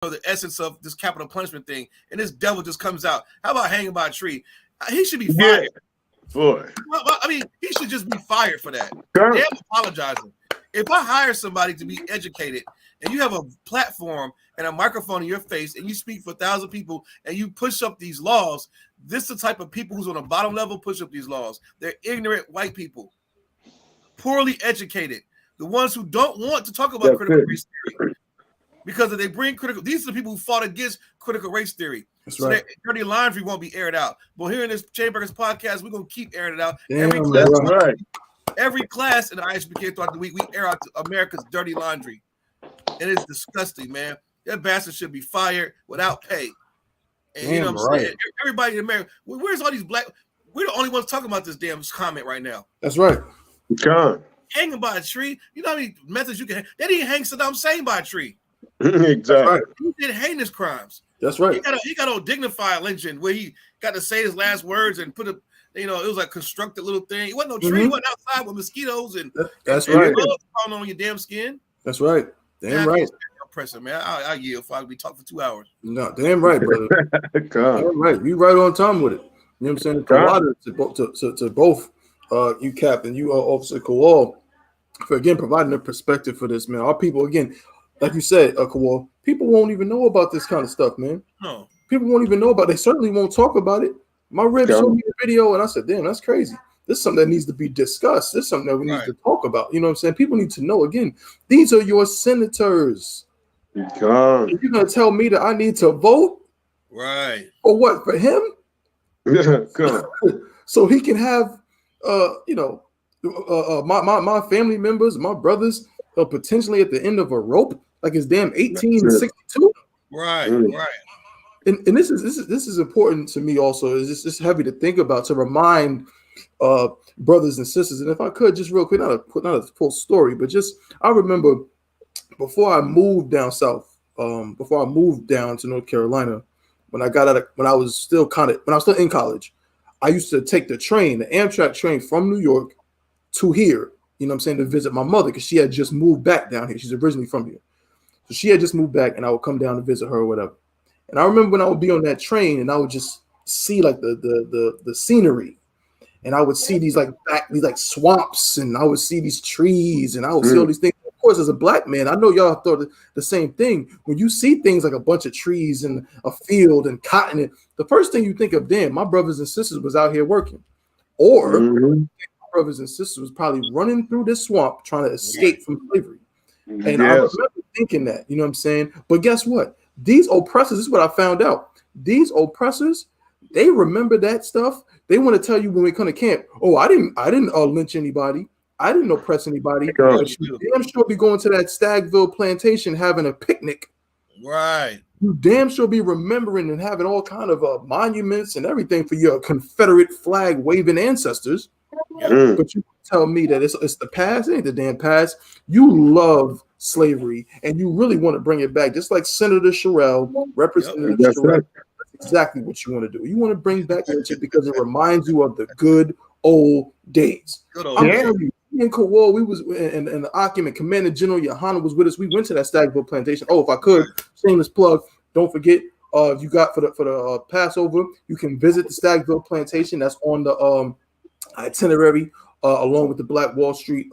the essence of this capital punishment thing, and this devil just comes out. How about hanging by a tree? He should be fired. Boy. Well, I mean, he should just be fired for that. Sure. Damn apologizing. If I hire somebody to be educated and you have a platform and a microphone in your face and you speak for 1,000 people and you push up these laws, this is the type of people who's on the bottom level push up these laws. They're ignorant white people, poorly educated, the ones who don't want to talk about critical race theory because if they bring critical, these are the people who fought against critical race theory. That's so right. their dirty laundry won't be aired out. But here in this Chainburgers podcast, we're going to keep airing it out. Every class in the I.S.U.P.K throughout the week, we air out America's dirty laundry. And it's disgusting, man. That bastard should be fired without pay. And you know what I'm saying? Everybody in America, where's all these black? We're the only ones talking about this damn comment right now. That's right. God. Hanging by a tree. You know how many methods you can hang? They didn't hang Saddam Hussein by a tree. Exactly. Right. He did heinous crimes. That's right. He got a dignified lynching where he got to say his last words and put a, you know, it was like constructed little thing. It wasn't no tree. He wasn't outside with mosquitoes and that's right. bugs crawling on your damn skin. That's right. Damn right. Oppressive, man. I yield if I be talking for 2 hours. No, damn right, brother. Damn right. You right on time with it. You know what I'm saying? To both you, Cap, and you, Officer Kowal, for again providing a perspective for this, man. Our people, again, like you said, Kowal, people won't even know about this kind of stuff, man. No. People won't even know about it. They certainly won't talk about it. My rib showed me the video, and I said, damn, that's crazy. This is something that needs to be discussed. This is something that we need to talk about. You know what I'm saying? People need to know, again, these are your senators. God. You're going to tell me that I need to vote? Right. For what? For him? God. So he can have, you know, my family members, my brothers, potentially at the end of a rope, like it's damn 1862. Right. And this is important to me also. Is this heavy to think about, to remind brothers and sisters. And if I could, just real quick, not a full story, but just I remember before I moved down south, before I moved down to North Carolina, when I was still in college, I used to take the Amtrak train from New York to here, you know what I'm saying, to visit my mother because she had just moved back down here. She's originally from here. So she had just moved back and I would come down to visit her or whatever. And I remember when I would be on that train and I would just see like the scenery, and I would see these like swamps, and I would see these trees, and I would see all these things. Of course, as a black man, I know y'all thought the same thing. When you see things like a bunch of trees and a field and cotton, the first thing you think of, damn, my brothers and sisters was out here working, or my brothers and sisters was probably running through this swamp trying to escape from slavery. And I remember thinking that, you know what I'm saying? But guess what? These oppressors, this is what I found out. These oppressors, they remember that stuff. They want to tell you when we come to camp, oh, I didn't lynch anybody. I didn't oppress anybody. But you damn sure be going to that Stagville plantation having a picnic. Right. You damn sure be remembering and having all kind of monuments and everything for your Confederate flag waving ancestors. But you tell me that it's the past. It ain't the damn past. You love slavery and you really want to bring it back, just like Senator Sherrill, Representative Sherrill. That's exactly what you want to do. You want to bring back lynching because it reminds you of the good old days. And Kowal, we was in the document. Commander General YAHANNA was with us. We went to that Stagville plantation. Oh, if I could, shameless plug. Don't forget, if you got for the Passover, you can visit the Stagville plantation. That's on the itinerary along with the Black Wall Street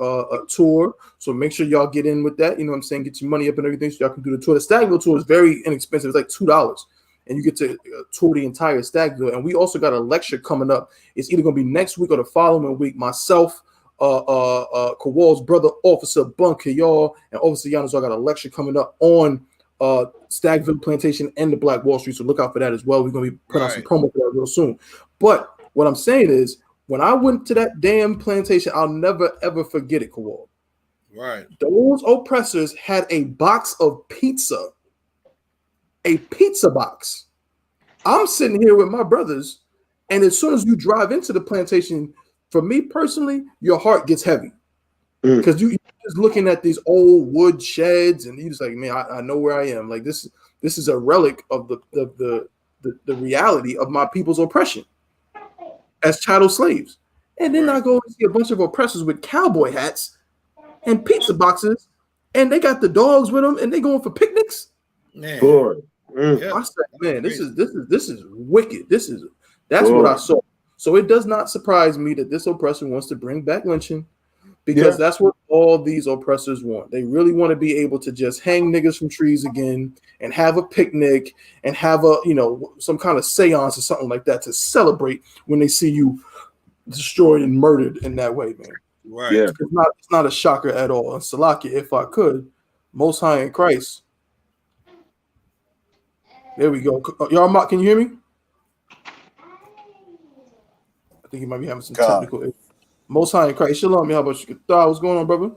tour. So make sure y'all get in with that. You know what I'm saying? Get your money up and everything so y'all can do the tour. The Stagville tour is very inexpensive. It's like $2. And you get to tour the entire Stagville. And we also got a lecture coming up. It's either going to be next week or the following week. Myself, Kowal's brother, Officer Bunker, y'all, and Officer Giannis, I got a lecture coming up on Stagville Plantation and the Black Wall Street. So look out for that as well. We're going to be putting out some promo for that real soon. But what I'm saying is, when I went to that damn plantation, I'll never, ever forget it, Kowal. Right. Those oppressors had a box of pizza. A pizza box. I'm sitting here with my brothers, and as soon as you drive into the plantation, for me personally, your heart gets heavy because you're just looking at these old wood sheds, and you're just like, man, I know where I am. Like this is a relic of the reality of my people's oppression as chattel slaves. And then I go and see a bunch of oppressors with cowboy hats and pizza boxes, and they got the dogs with them, and they going for picnics. Man. Boy. Yeah. I said, man, this Crazy. is wicked. That's what Boy. I saw. So it does not surprise me that this oppressor wants to bring back lynching, because Yeah. that's what all these oppressors want. They really want to be able to just hang niggas from trees again and have a picnic and have a, some kind of seance or something like that to celebrate when they see you destroyed and murdered in that way, man. Right. Yeah. It's not a shocker at all. And Salakia, if I could, Most High in Christ. There we go. Y'all, can you hear me? I think you might be having some technical issues. Most High in Christ. Shalom, how about you? What's going on, brother?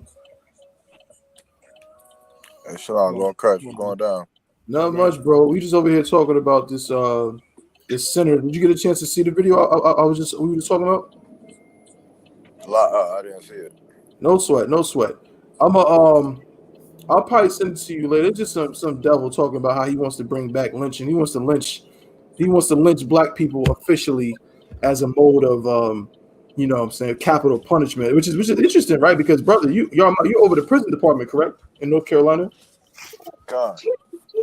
Hey, Shalom, going crash. What's going down? Not much, bro. We just over here talking about this senator. Did you get a chance to see the video we were just talking about? I didn't see it. No sweat. I'll probably send it to you later. It's just some devil talking about how he wants to bring back lynching. He wants to lynch black people officially as a mode of capital punishment, which is interesting, right? Because brother, you're over the prison department, correct? In North Carolina? God.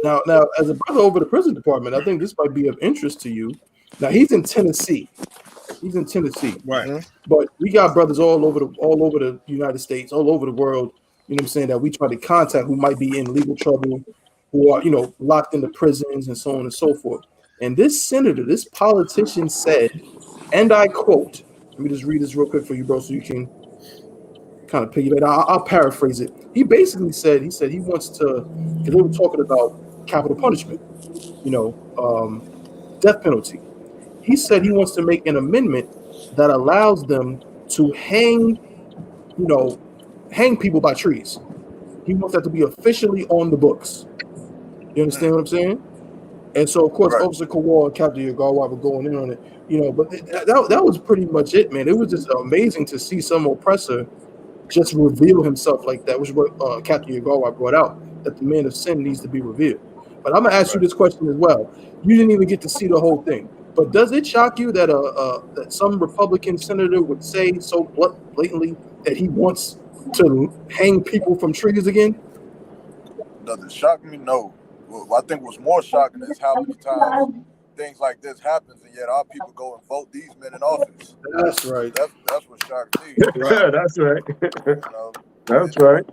Now, as a brother over the prison department, I think this might be of interest to you. Now, he's in Tennessee. Right. But we got brothers all over the United States, all over the world. You know what I'm saying, that we try to contact who might be in legal trouble, who are locked into prisons and so on and so forth. And this politician said, and I quote, let me just read this real quick for you, bro, so you can kind of piggyback. I'll paraphrase it. He basically said he wants to, because they were talking about capital punishment, death penalty. He said he wants to make an amendment that allows them to hang people by trees. He wants that to be officially on the books. You understand what I'm saying? And so, of course, Right. Officer Kowal and Captain Yagarwa were going in on it, but that was pretty much it, man. It was just amazing to see some oppressor just reveal himself like that, which is what Captain Yagarwa brought out, that the man of sin needs to be revealed. But I'm going to ask you this question as well. You didn't even get to see the whole thing. But does it shock you that that some Republican senator would say so blatantly that he wants to hang people from trees again? Does it shock me? No. Well, I think what's more shocking is how many times things like this happens, and yet our people go and vote these men in office. That's right. That's what shocked me. Yeah, that's right. That's It- right.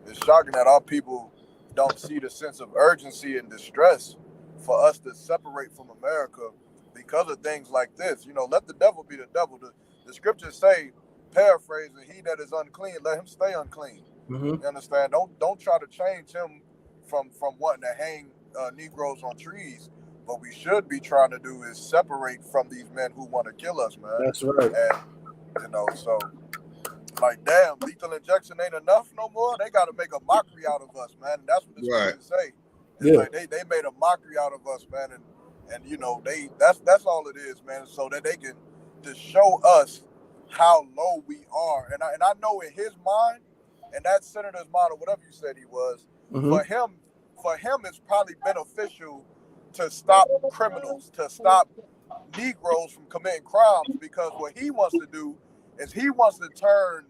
It's shocking that our people don't see the sense of urgency and distress for us to separate from America because of things like this. Let the devil be the devil. The scriptures say, paraphrasing, he that is unclean, let him stay unclean. Mm-hmm. You understand? Don't try to change him from wanting to hang Negroes on trees. What we should be trying to do is separate from these men who want to kill us, man. That's right. And so like, damn, lethal injection ain't enough no more. They got to make a mockery out of us, man. And that's what the scriptures say. It's like they made a mockery out of us, man, and that's all it is, man. So that they can to show us how low we are. And I know in his mind, and that senator's mind, or whatever you said he was, for him, it's probably beneficial to stop criminals, to stop Negroes from committing crimes, because what he wants to do is he wants to turn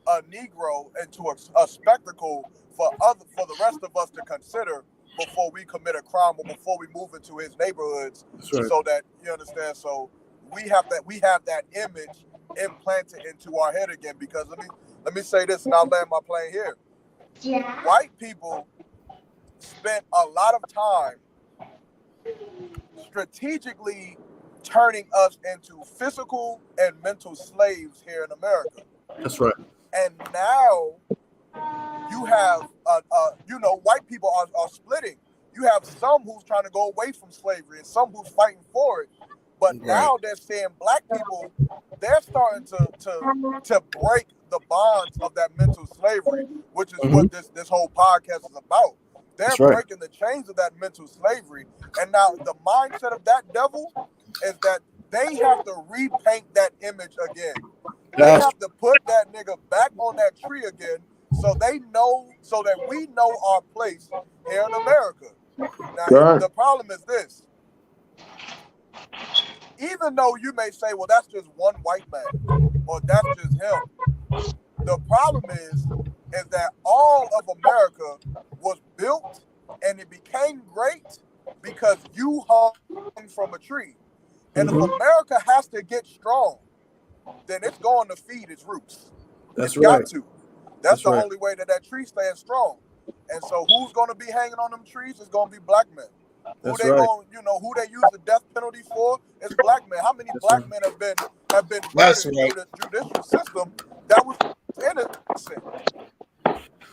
a Negro into a spectacle for the rest of us to consider before we commit a crime or before we move into his neighborhoods. Right. So that, you understand, so we have that image implanted into our head again. Because let me say this, and I'll land my plane here. Yeah. White people spent a lot of time strategically turning us into physical and mental slaves here in America. That's right. And now you have, white people are splitting. You have some who's trying to go away from slavery and some who's fighting for it. But now they're saying black people, they're starting to break the bonds of that mental slavery, which is what this whole podcast is about. They're breaking the chains of that mental slavery. And now the mindset of that devil is that they have to repaint that image again. They have to put that nigga back on that tree again, so that we know our place here in America. Now, the problem is this. Even though you may say, well, that's just one white man, or that's just him, the problem is that all of America was built and it became great because you hung from a tree. And if America has to get strong, then it's going to feed its roots. That's it's right. got to. That's the only way that tree stays strong. And so who's going to be hanging on them trees is going to be black men. Who they going, who they use the death penalty for is black men. How many black men have been murdered through the judicial system that was innocent?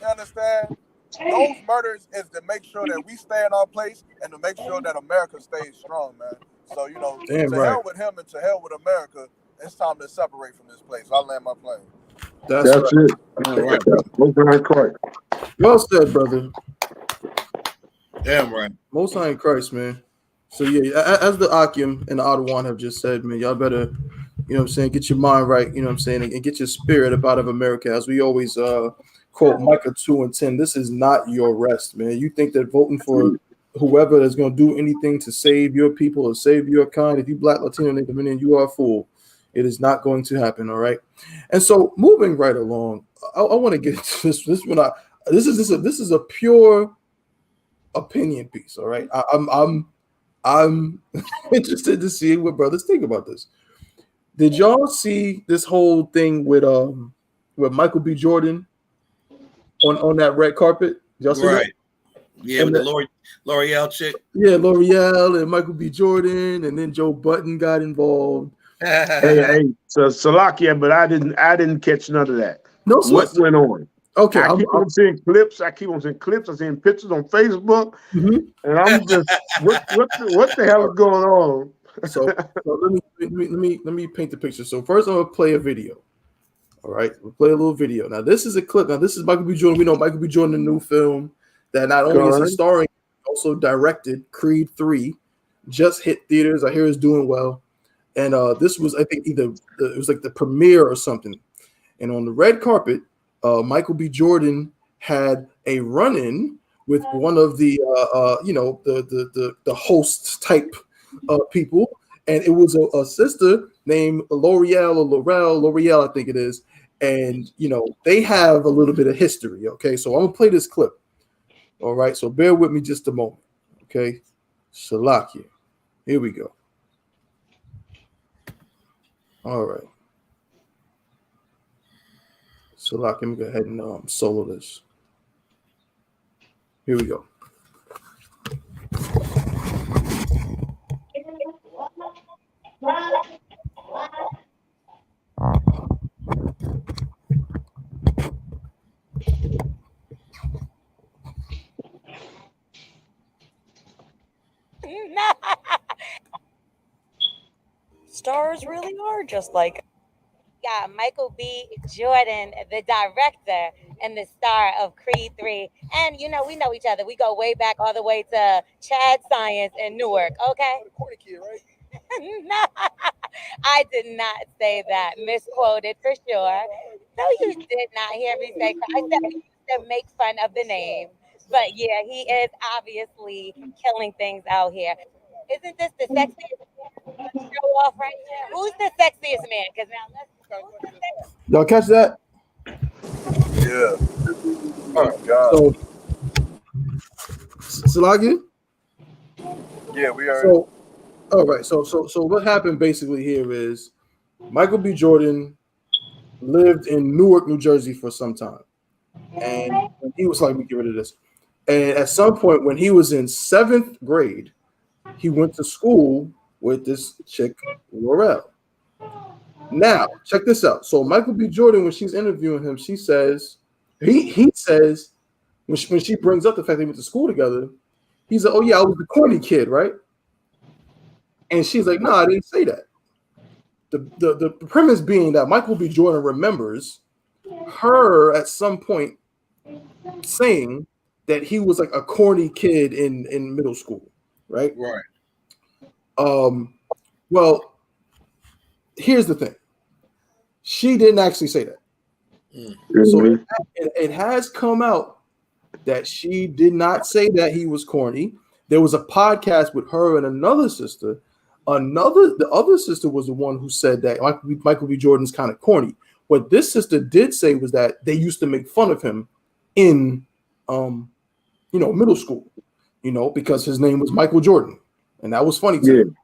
You understand? Those murders is to make sure that we stay in our place and to make sure that America stays strong, man. So, hell with him and to hell with America. It's time to separate from this place. I'll land my plane. That's it. All right. Well said, brother. Damn right. Most High in Christ, man. So yeah, as the Akim and the Adawan have just said, man, y'all better, get your mind right, and get your spirit up out of America. As we always quote Micah 2:10, this is not your rest, man. You think that voting for whoever is going to do anything to save your people or save your kind, if you Black, Latino, Native American, you are a fool. It is not going to happen, all right? And so moving right along, I want to get to this. This is a pure opinion piece, all right? I'm interested to see what brothers think about this. Did y'all see this whole thing with Michael B. Jordan on that red carpet? Did y'all see that? Yeah, and with the L'Oreal chick. Yeah, L'Oreal and Michael B. Jordan, and then Joe Budden got involved. hey, so Salakia, but I didn't catch none of that. No, what went on? Okay, I keep on seeing clips. I'm seeing pictures on Facebook, and I'm just what the hell is going on? So let me paint the picture. So first, I'm gonna play a video. All right, we'll play a little video. Now, this is a clip. Now, this is Michael B. Jordan. We know Michael B. Jordan, the new film that not only is he starring, also directed. Creed 3 just hit theaters. I hear it's doing well. And this was, I think, it was like the premiere or something. And on the red carpet, Michael B. Jordan had a run-in with one of the hosts type people, and it was a sister named L'Oreal, I think it is. And they have a little bit of history. Okay, so I'm gonna play this clip. All right, so bear with me just a moment. Okay, Shalakia, here we go. All right. So let me go ahead and solo this. Here we go. Stars really are just like Michael B. Jordan, the director and the star of Creed 3. And, we know each other. We go way back all the way to Chad Science in Newark, okay? No, I did not say that. Misquoted for sure. No, you did not hear me say that. I said we used to make fun of the name. But, yeah, he is obviously killing things out here. Isn't this the sexiest show off right here? Who's the sexiest man? Because now y'all catch that? Yeah. All right. So, Salagi? Yeah, we are. So, all right. So what happened basically here is Michael B. Jordan lived in Newark, New Jersey for some time, and he was like, "Let me get rid of this." And at some point, when he was in 7th grade, he went to school with this chick, L'Oreal. Now, check this out. So Michael B. Jordan, when she's interviewing him, she says, he says, when she brings up the fact they went to school together, he's like, "Oh yeah, I was the corny kid, right?" And she's like, "No, I didn't say that." The premise being that Michael B. Jordan remembers her at some point saying that he was like a corny kid in middle school, right? Right. Well, here's the thing. She didn't actually say that. So it has come out that she did not say that he was corny. There was a podcast with her and another sister. The other sister was the one who said that Michael B. Jordan's kind of corny. What this sister did say was that they used to make fun of him in middle school. you know, because his name was Michael Jordan, and that was funny to him.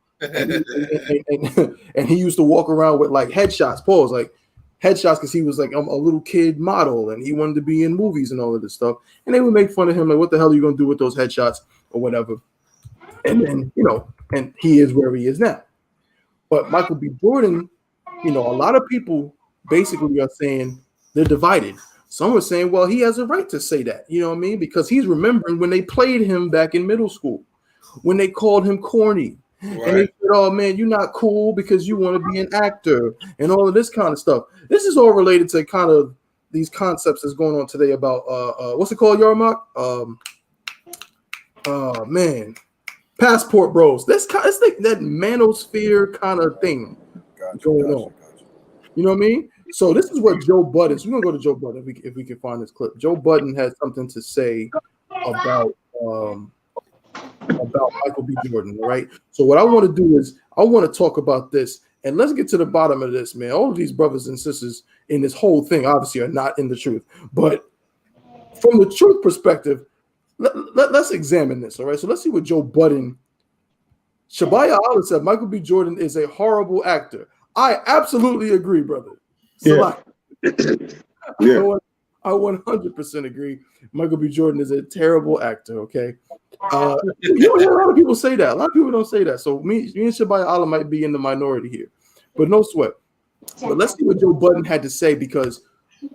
And he used to walk around with like headshots, headshots, because he was like a little kid model and he wanted to be in movies and all of this stuff. And they would make fun of him, like, what the hell are you gonna do with those headshots or whatever? And then, you know, and he is where he is now. But Michael B. Jordan, you know, a lot of people basically are saying they're divided. Some are saying, well, he has a right to say that, you know what I mean? Because he's remembering when they played him back in middle school, when they called him corny. Right. And they said, oh, man, you're not cool because you want to be an actor and all of this kind of stuff. This is all related to kind of these concepts that's going on today about, what's it called, Yarmak? Passport Bros. It's like that manosphere kind of thing going on. You know what I mean? So this is what Joe Budden. So we're gonna go to Joe Budden if we can find this clip. Joe Budden has something to say about Michael B. Jordan. All right. So what I want to do is I want to talk about this, and let's get to the bottom of this, man. All of these brothers and sisters in this whole thing obviously are not in the truth, but from the truth perspective, let's examine this. All right. So let's see what Joe Budden. Shabaya Allah said Michael B. Jordan is a horrible actor. I absolutely agree, brother. Yeah. I 100% agree. Michael B. Jordan is a terrible actor. Okay, you don't hear a lot of people say that. A lot of people don't say that. So me and Shabaya Allah might be in the minority here, but no sweat. But let's see what Joe Budden had to say, because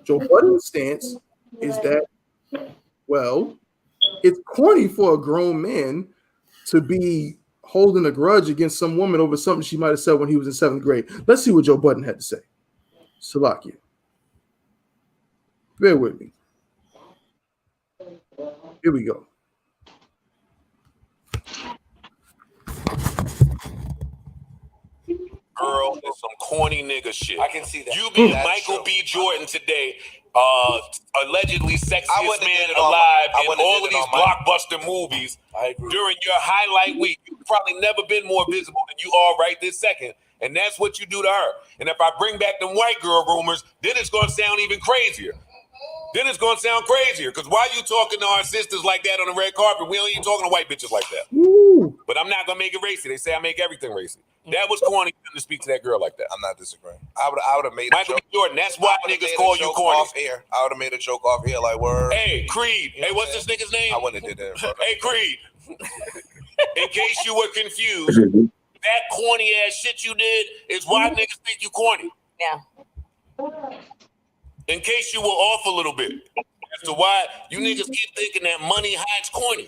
Joe Budden's stance is that, well, it's corny for a grown man to be holding a grudge against some woman over something she might have said when he was in 7th grade. Let's see what Joe Budden had to say. Salakia. Bear with me. Here we go. Girl, it's some corny nigga shit. I can see that. You be Michael B. Jordan today, allegedly sexiest man alive in all of these blockbuster movies. During your highlight week, you've probably never been more visible than you are right this second. And that's what you do to her. And if I bring back them white girl rumors, then it's going to sound even crazier. Because why you talking to our sisters like that on the red carpet? We ain't talking to white bitches like that. Ooh. But I'm not going to make it racy. They say I make everything racy. That was corny to speak to that girl like that. I'm not disagreeing. I would have made Michael B. Jordan. That's why niggas call you corny. Off air. I would have made a joke off here like, word. Hey, Creed. Hey, what's this nigga's name? I wouldn't have did that. Hey, Creed. In case you were confused, that corny ass shit you did is why niggas think you corny. Yeah. In case you were off a little bit as to why you niggas keep thinking that money hides corny.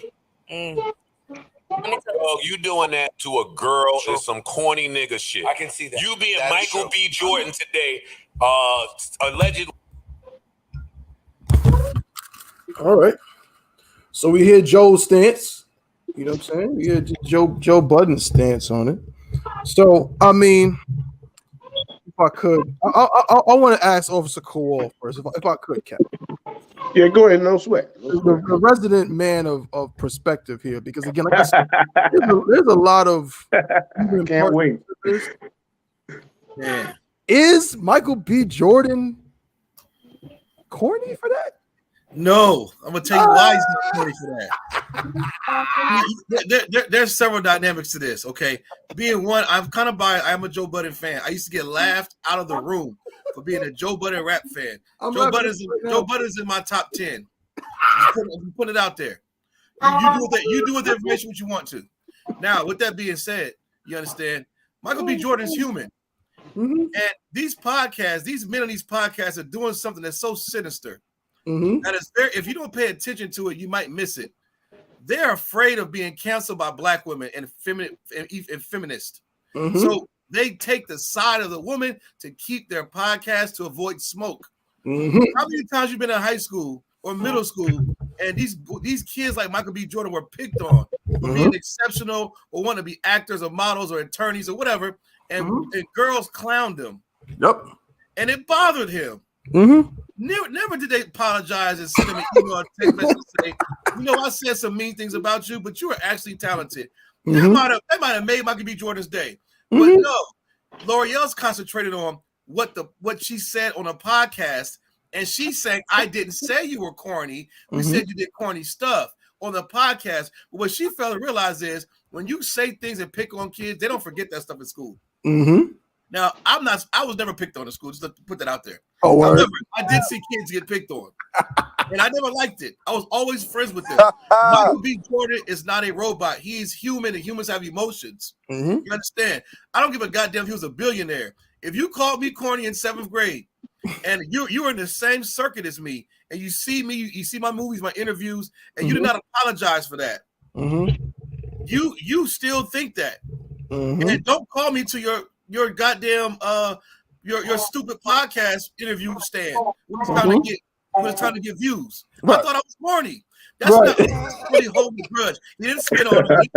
Oh, you doing that to a girl is some corny nigga shit. I can see that. You being Michael B. Jordan today, allegedly. All right. So we hear Joe's stance. You know what I'm saying? We hear Joe Budden's stance on it. So, I mean, if I could, I want to ask Officer Kowal first, if I could, Captain. Yeah, go ahead, no sweat. The resident man of perspective here, because again, like I said, there's a lot of can't wait. Yeah. Is Michael B. Jordan corny for that? No, I'm gonna tell you why he's not corny for that. There's several dynamics to this. Okay, being one, I'm a Joe Budden fan. I used to get laughed out of the room for being a Joe Budden rap fan. Joe Budden's in my top 10. I'm putting it out there. You do with the information what you want to. Now, with that being said, you understand, Michael B. Jordan's human. Mm-hmm. And these men on these podcasts are doing something that's so sinister. Mm-hmm. That is very, if you don't pay attention to it, you might miss it. They're afraid of being canceled by black women and feminists. Mm-hmm. So they take the side of the woman to keep their podcast to avoid smoke. Mm-hmm. How many times you've been in high school or middle school and these kids like Michael B. Jordan were picked on for being exceptional or want to be actors or models or attorneys or whatever, and girls clowned them. Yep. And it bothered him. Mm-hmm. Never did they apologize and send him an email or text message and say, I said some mean things about you, but you are actually talented. Mm-hmm. That might have made Michael B. Jordan's day. But no, L'Oreal's concentrated on what she said on a podcast, and she's saying, I didn't say you were corny. We said you did corny stuff. on the podcast. But what she failed to realize is when you say things and pick on kids, they don't forget that stuff in school. Mm-hmm. Now, I was never picked on in school, just to put that out there. Oh, however, I did see kids get picked on. And I never liked it. I was always friends with them. Michael B. Jordan is not a robot. He is human, and humans have emotions. Mm-hmm. You understand? I don't give a goddamn if he was a billionaire. If you called me corny in 7th grade, and you were in the same circuit as me, and you see me, you see my movies, my interviews, and you did not apologize for that. Mm-hmm. You still think that. Mm-hmm. And don't call me to your goddamn your stupid podcast interview stand when it's trying to get views. Right. I thought I was corny. That's not really holding a grudge. He didn't spit on me.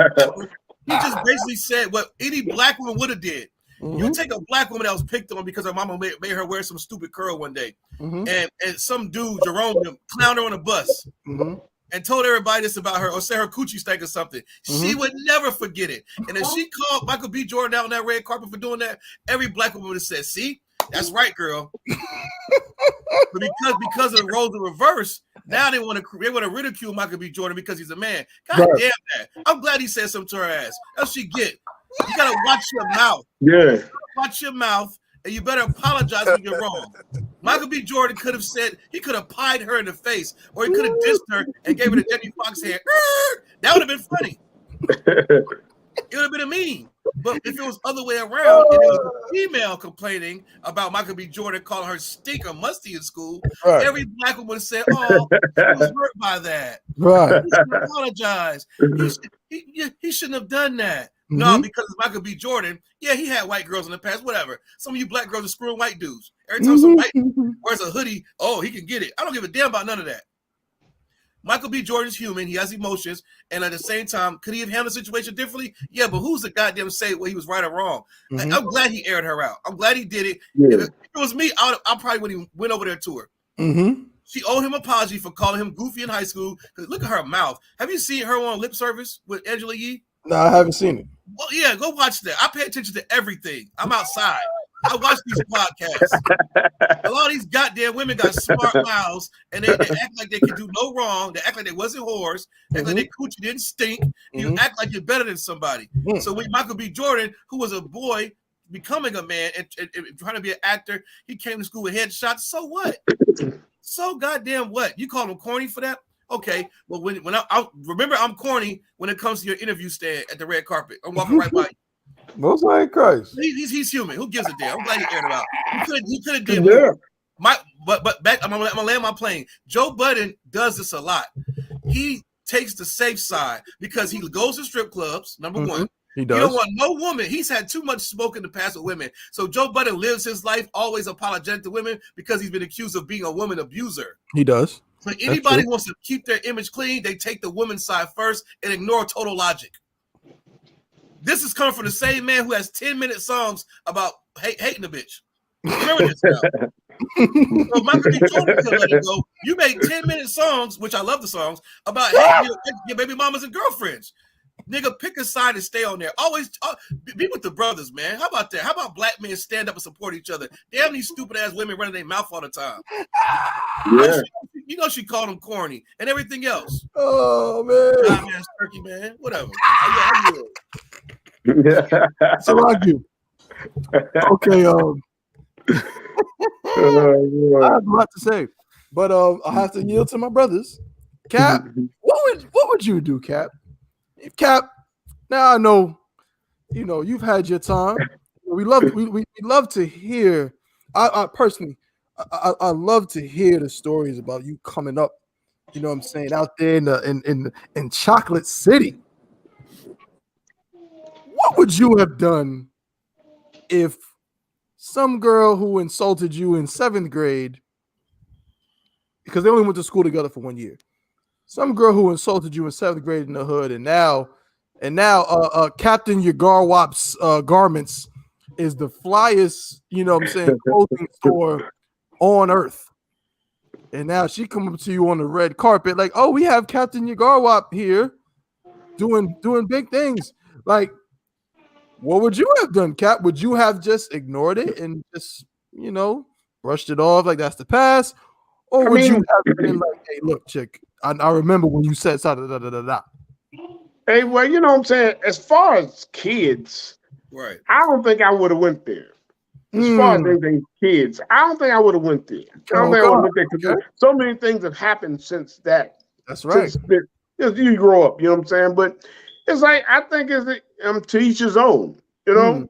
He just basically said what any black woman would have did. Mm-hmm. You take a black woman that was picked on because her mama made her wear some stupid curl one day, and some dude, Jerome, clowned her on a bus. Mm-hmm. And told everybody this about her, or say her coochie stank or something. She would never forget it. And if she called Michael B. Jordan out on that red carpet for doing that, every black woman would have said, "See, that's right, girl." But because of the roles in reverse, now they want to ridicule Michael B. Jordan because he's a man. God damn that! I'm glad he said something to her ass. That's what she get. You gotta watch your mouth. Yeah, watch your mouth. And you better apologize when you're wrong. Michael B. Jordan could have said, he could have pied her in the face, or he could have dissed her and gave her the Jamie Foxx hair. That would have been funny. It would have been a meme. But if it was other way around, and it was a female complaining about Michael B. Jordan calling her stink or musty in school, every black woman would have said, "Oh, I was hurt by that. Right. He should apologize. He shouldn't have done that." Mm-hmm. No, because it's Michael B. Jordan. Yeah, he had white girls in the past, whatever. Some of you black girls are screwing white dudes. Every time some white wears a hoodie, oh, he can get it. I don't give a damn about none of that. Michael B. Jordan's human. He has emotions. And at the same time, could he have handled the situation differently? Yeah, but who's the goddamn say where he was right or wrong? Mm-hmm. I'm glad he aired her out. I'm glad he did it. Yeah. If it was me, I probably would have went over there to her. Mm-hmm. She owed him an apology for calling him goofy in high school. Look at her mouth. Have you seen her on Lip Service with Angela Yee? No, I haven't seen it. Well, yeah, go watch that. I pay attention to everything. I'm outside. I watch these podcasts. A lot of these goddamn women got smart mouths, and they act like they can do no wrong. They act like they wasn't whores. They act like their coochie didn't stink. You act like you're better than somebody. So when Michael B. Jordan, who was a boy becoming a man and trying to be an actor, he came to school with headshots. So what? So goddamn what? You call him corny for that? Okay, well, when I remember, I'm corny when it comes to your interview stand at the red carpet. I'm walking right by you. Most like Christ. He's human. Who gives a damn? I'm glad he aired it out. He could have did more. But back, I'm gonna land my plane. Joe Budden does this a lot. He takes the safe side because he goes to strip clubs. Number one. He does. You don't want no woman. He's had too much smoke in the past with women. So Joe Budden lives his life always apologetic to women because he's been accused of being a woman abuser. He does. So anybody who wants to keep their image clean, they take the woman's side first and ignore total logic. This is coming from the same man who has 10-minute songs about hating a bitch. Remember this now. So Michael B. Jordan could let it go. You made 10-minute songs, which I love the songs, about hating your baby mamas and girlfriends. Nigga, pick a side and stay on there. Always be with the brothers, man. How about that? How about black men stand up and support each other? Damn these stupid ass women running their mouth all the time. Yeah. You know she called him corny and everything else. Oh man, man, turkey man, whatever. So I do. Okay, I have a lot to say, but I have to yield to my brothers. Cap, what would you do, Cap? Cap, now I know, you've had your time. We love to hear. I personally, I love to hear the stories about you coming up. You know what I'm saying, out there in Chocolate City. What would you have done if some girl who insulted you in 7th grade, because they only went to school together for 1 year? Some girl who insulted you in 7th grade in the hood, and now, Captain Yagarwap's Garments is the flyest, clothing store on earth. And now she come up to you on the red carpet, like, oh, we have Captain Yagarwap here doing big things. Like, what would you have done, Cap? Would you have just ignored it and just, brushed it off like that's the past? Or would you have been like, hey, look, chick, I remember when you said da da da da da. Hey, well, you know what I'm saying? As far as kids, right? I don't think I would have went there. As far as anything kids, I don't think I would have went there. I don't think I would have went there because so many things have happened since that. That's right. Since you grow up, you know what I'm saying? But it's like I think it's to each his own. You know,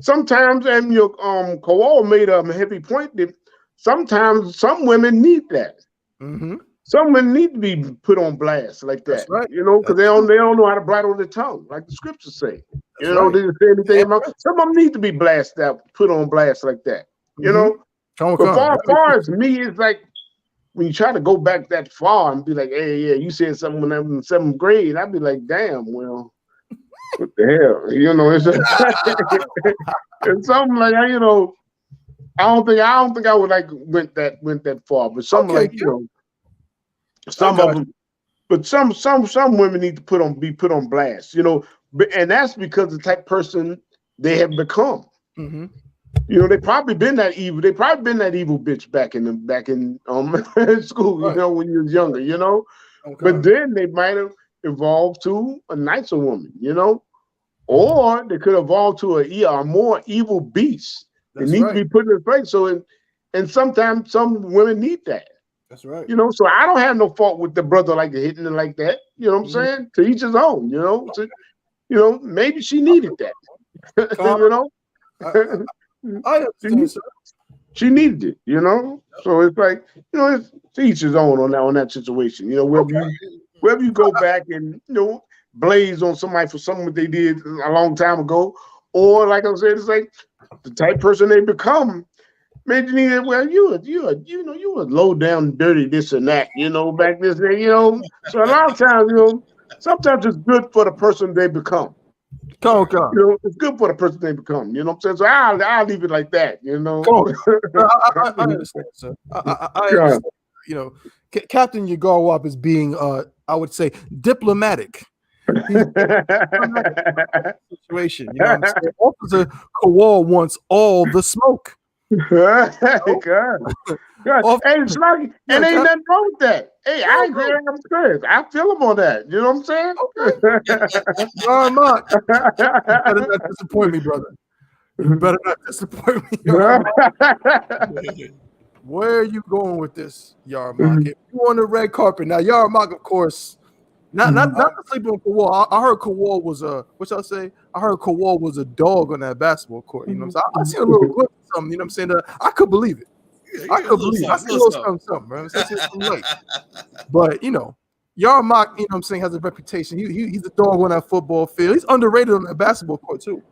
sometimes and your Kowal made a heavy point that sometimes some women need that. Some women need to be put on blast like that. That's right. You know, because they don't know how to bridle their tongue, like the scriptures say. That's right. They didn't say anything about. Some of them need to be blasted out, put on blast like that. You know, but far as me, it's like when you try to go back that far and be like, hey, yeah, you said something when I was in 7th grade, I'd be like, damn, well, what the hell? You know, it's something like, you know, I don't think I would like went that far, but something like, you know, some of them, but some women need to be put on blast, you know, and that's because the type of person they have become. You know, they probably been that evil. They probably been that evil bitch back in school, you know, when you was younger, you know. But then they might have evolved to a nicer woman, you know, or they could evolve to a more evil beast. They need to be put in place. So, and sometimes some women need that. That's right. You know, so I don't have no fault with the brother like hitting it like that. You know what I'm saying? To each his own. You know, maybe she needed that. You know. I understand, sir. She needed it, you know. So it's like, you know, it's to each his own on that situation. You know, wherever you go back and blaze on somebody for something they did a long time ago, or like I said, it's like the type person they become. Man, you a low down, dirty this and that, you know, back this day, you know. So a lot of times, sometimes it's good for the person they become. You know, it's good for the person they become. You know what I'm saying? So I'll leave it like that. You know. I understand, sir. I understand. You know, Captain Yagarwap is being, I would say, diplomatic. Situation. You know what I'm saying? Officer Kowal wants all the smoke. God. Hey, Sluggy, and ain't nothing wrong with that. Hey, I agree. I'm serious. I feel him on that. You know what I'm saying? Yarmak, you better not disappoint me, brother. You better not disappoint me. Where are you going with this, Yarmak? If you on the red carpet now, Yarmak, of course, not to sleep on Kowal. I heard Kowal was what y'all say? I heard Kowal was a dog on that basketball court. You know what I'm saying? I seen a little glimpse of something. You know what I'm saying? I could believe it. I could believe it. I see a little something, bro. But you know, Yarmak, you know what I'm saying, has a reputation. He's a dog on that football field. He's underrated on that basketball court too.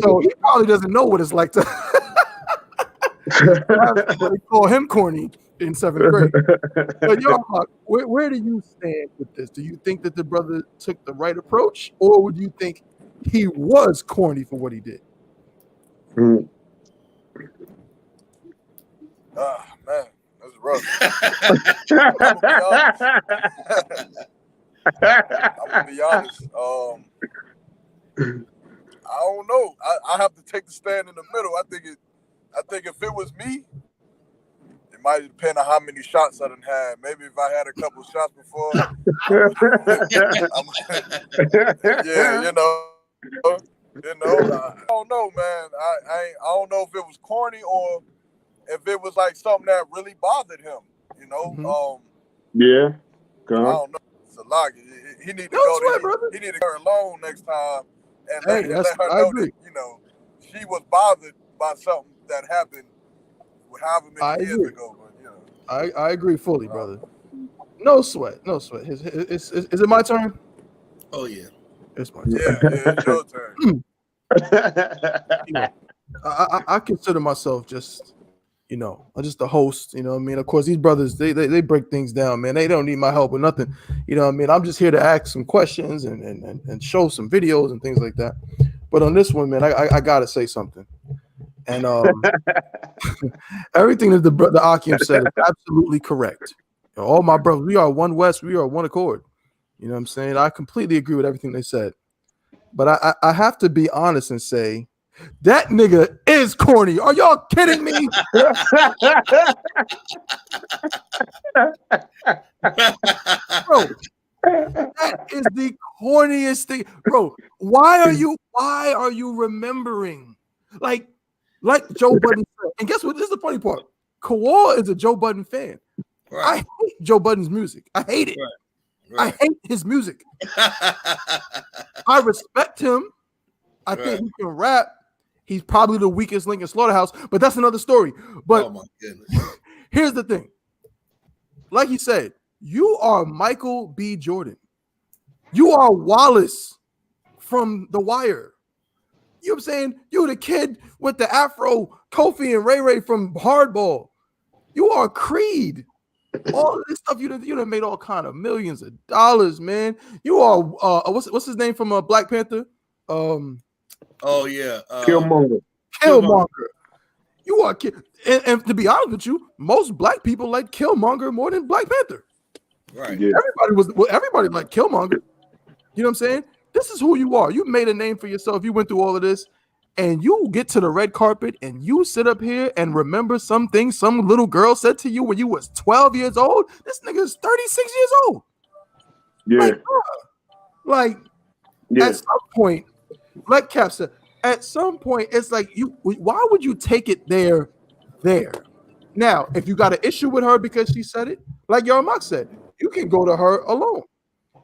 So he probably doesn't know what it's like to they call him corny in 7th grade. But Yarmak, where do you stand with this? Do you think that the brother took the right approach, or would you think he was corny for what he did? Man, that's rough. I'm gonna be honest. I don't know. I have to take the stand in the middle. I think if it was me, it might depend on how many shots I done had. Maybe if I had a couple shots before, yeah, you know, I don't know, man. I don't know if it was corny or if it was like something that really bothered him, you know. Yeah. I don't know. Salagi, he need to go. He need to go alone next time and let her know that, you know, she was bothered by something that happened however many years ago. But, you know. I agree fully, brother. No sweat. Is it my turn? Oh yeah, it's my turn. Yeah, it's your turn. I consider myself just, you know, just the host. You know what I mean? Of course, these brothers they break things down, man. They don't need my help or nothing. You know what I mean? I'm just here to ask some questions and show some videos and things like that. But on this one, man, I gotta say something. And everything that the Akim said is absolutely correct. You know, all my brothers, we are one West, we are one accord. You know what I'm saying? I completely agree with everything they said. But I have to be honest and say, that nigga is corny. Are y'all kidding me? Bro, that is the corniest thing, bro. Why are you remembering? Like Joe Budden said. And guess what? This is the funny part. Kawhi is a Joe Budden fan. Right. I hate Joe Budden's music. I hate it. Right. I hate his music. I respect him. I think he can rap. He's probably the weakest link in Slaughterhouse, but that's another story. But oh my goodness. Here's the thing. Like he said, you are Michael B. Jordan. You are Wallace from The Wire. You know what I'm saying? You're the kid with the afro, Kofi and Ray Ray from Hardball. You are Creed. All of this stuff, you done made all kind of millions of dollars, man. You are what's his name from Black Panther? Oh yeah, Killmonger. You are and to be honest with you, most black people like Killmonger more than Black Panther. Right. Yeah. Everybody liked Killmonger. You know what I'm saying? This is who you are. You made a name for yourself. You went through all of this, and you get to the red carpet and you sit up here and remember some things some little girl said to you when you was 12 years old. This nigga is 36 years old. Yeah. At some point, like Cap said, at some point, it's like why would you take it there? Now, if you got an issue with her because she said it, like Yarmak said, you can go to her alone.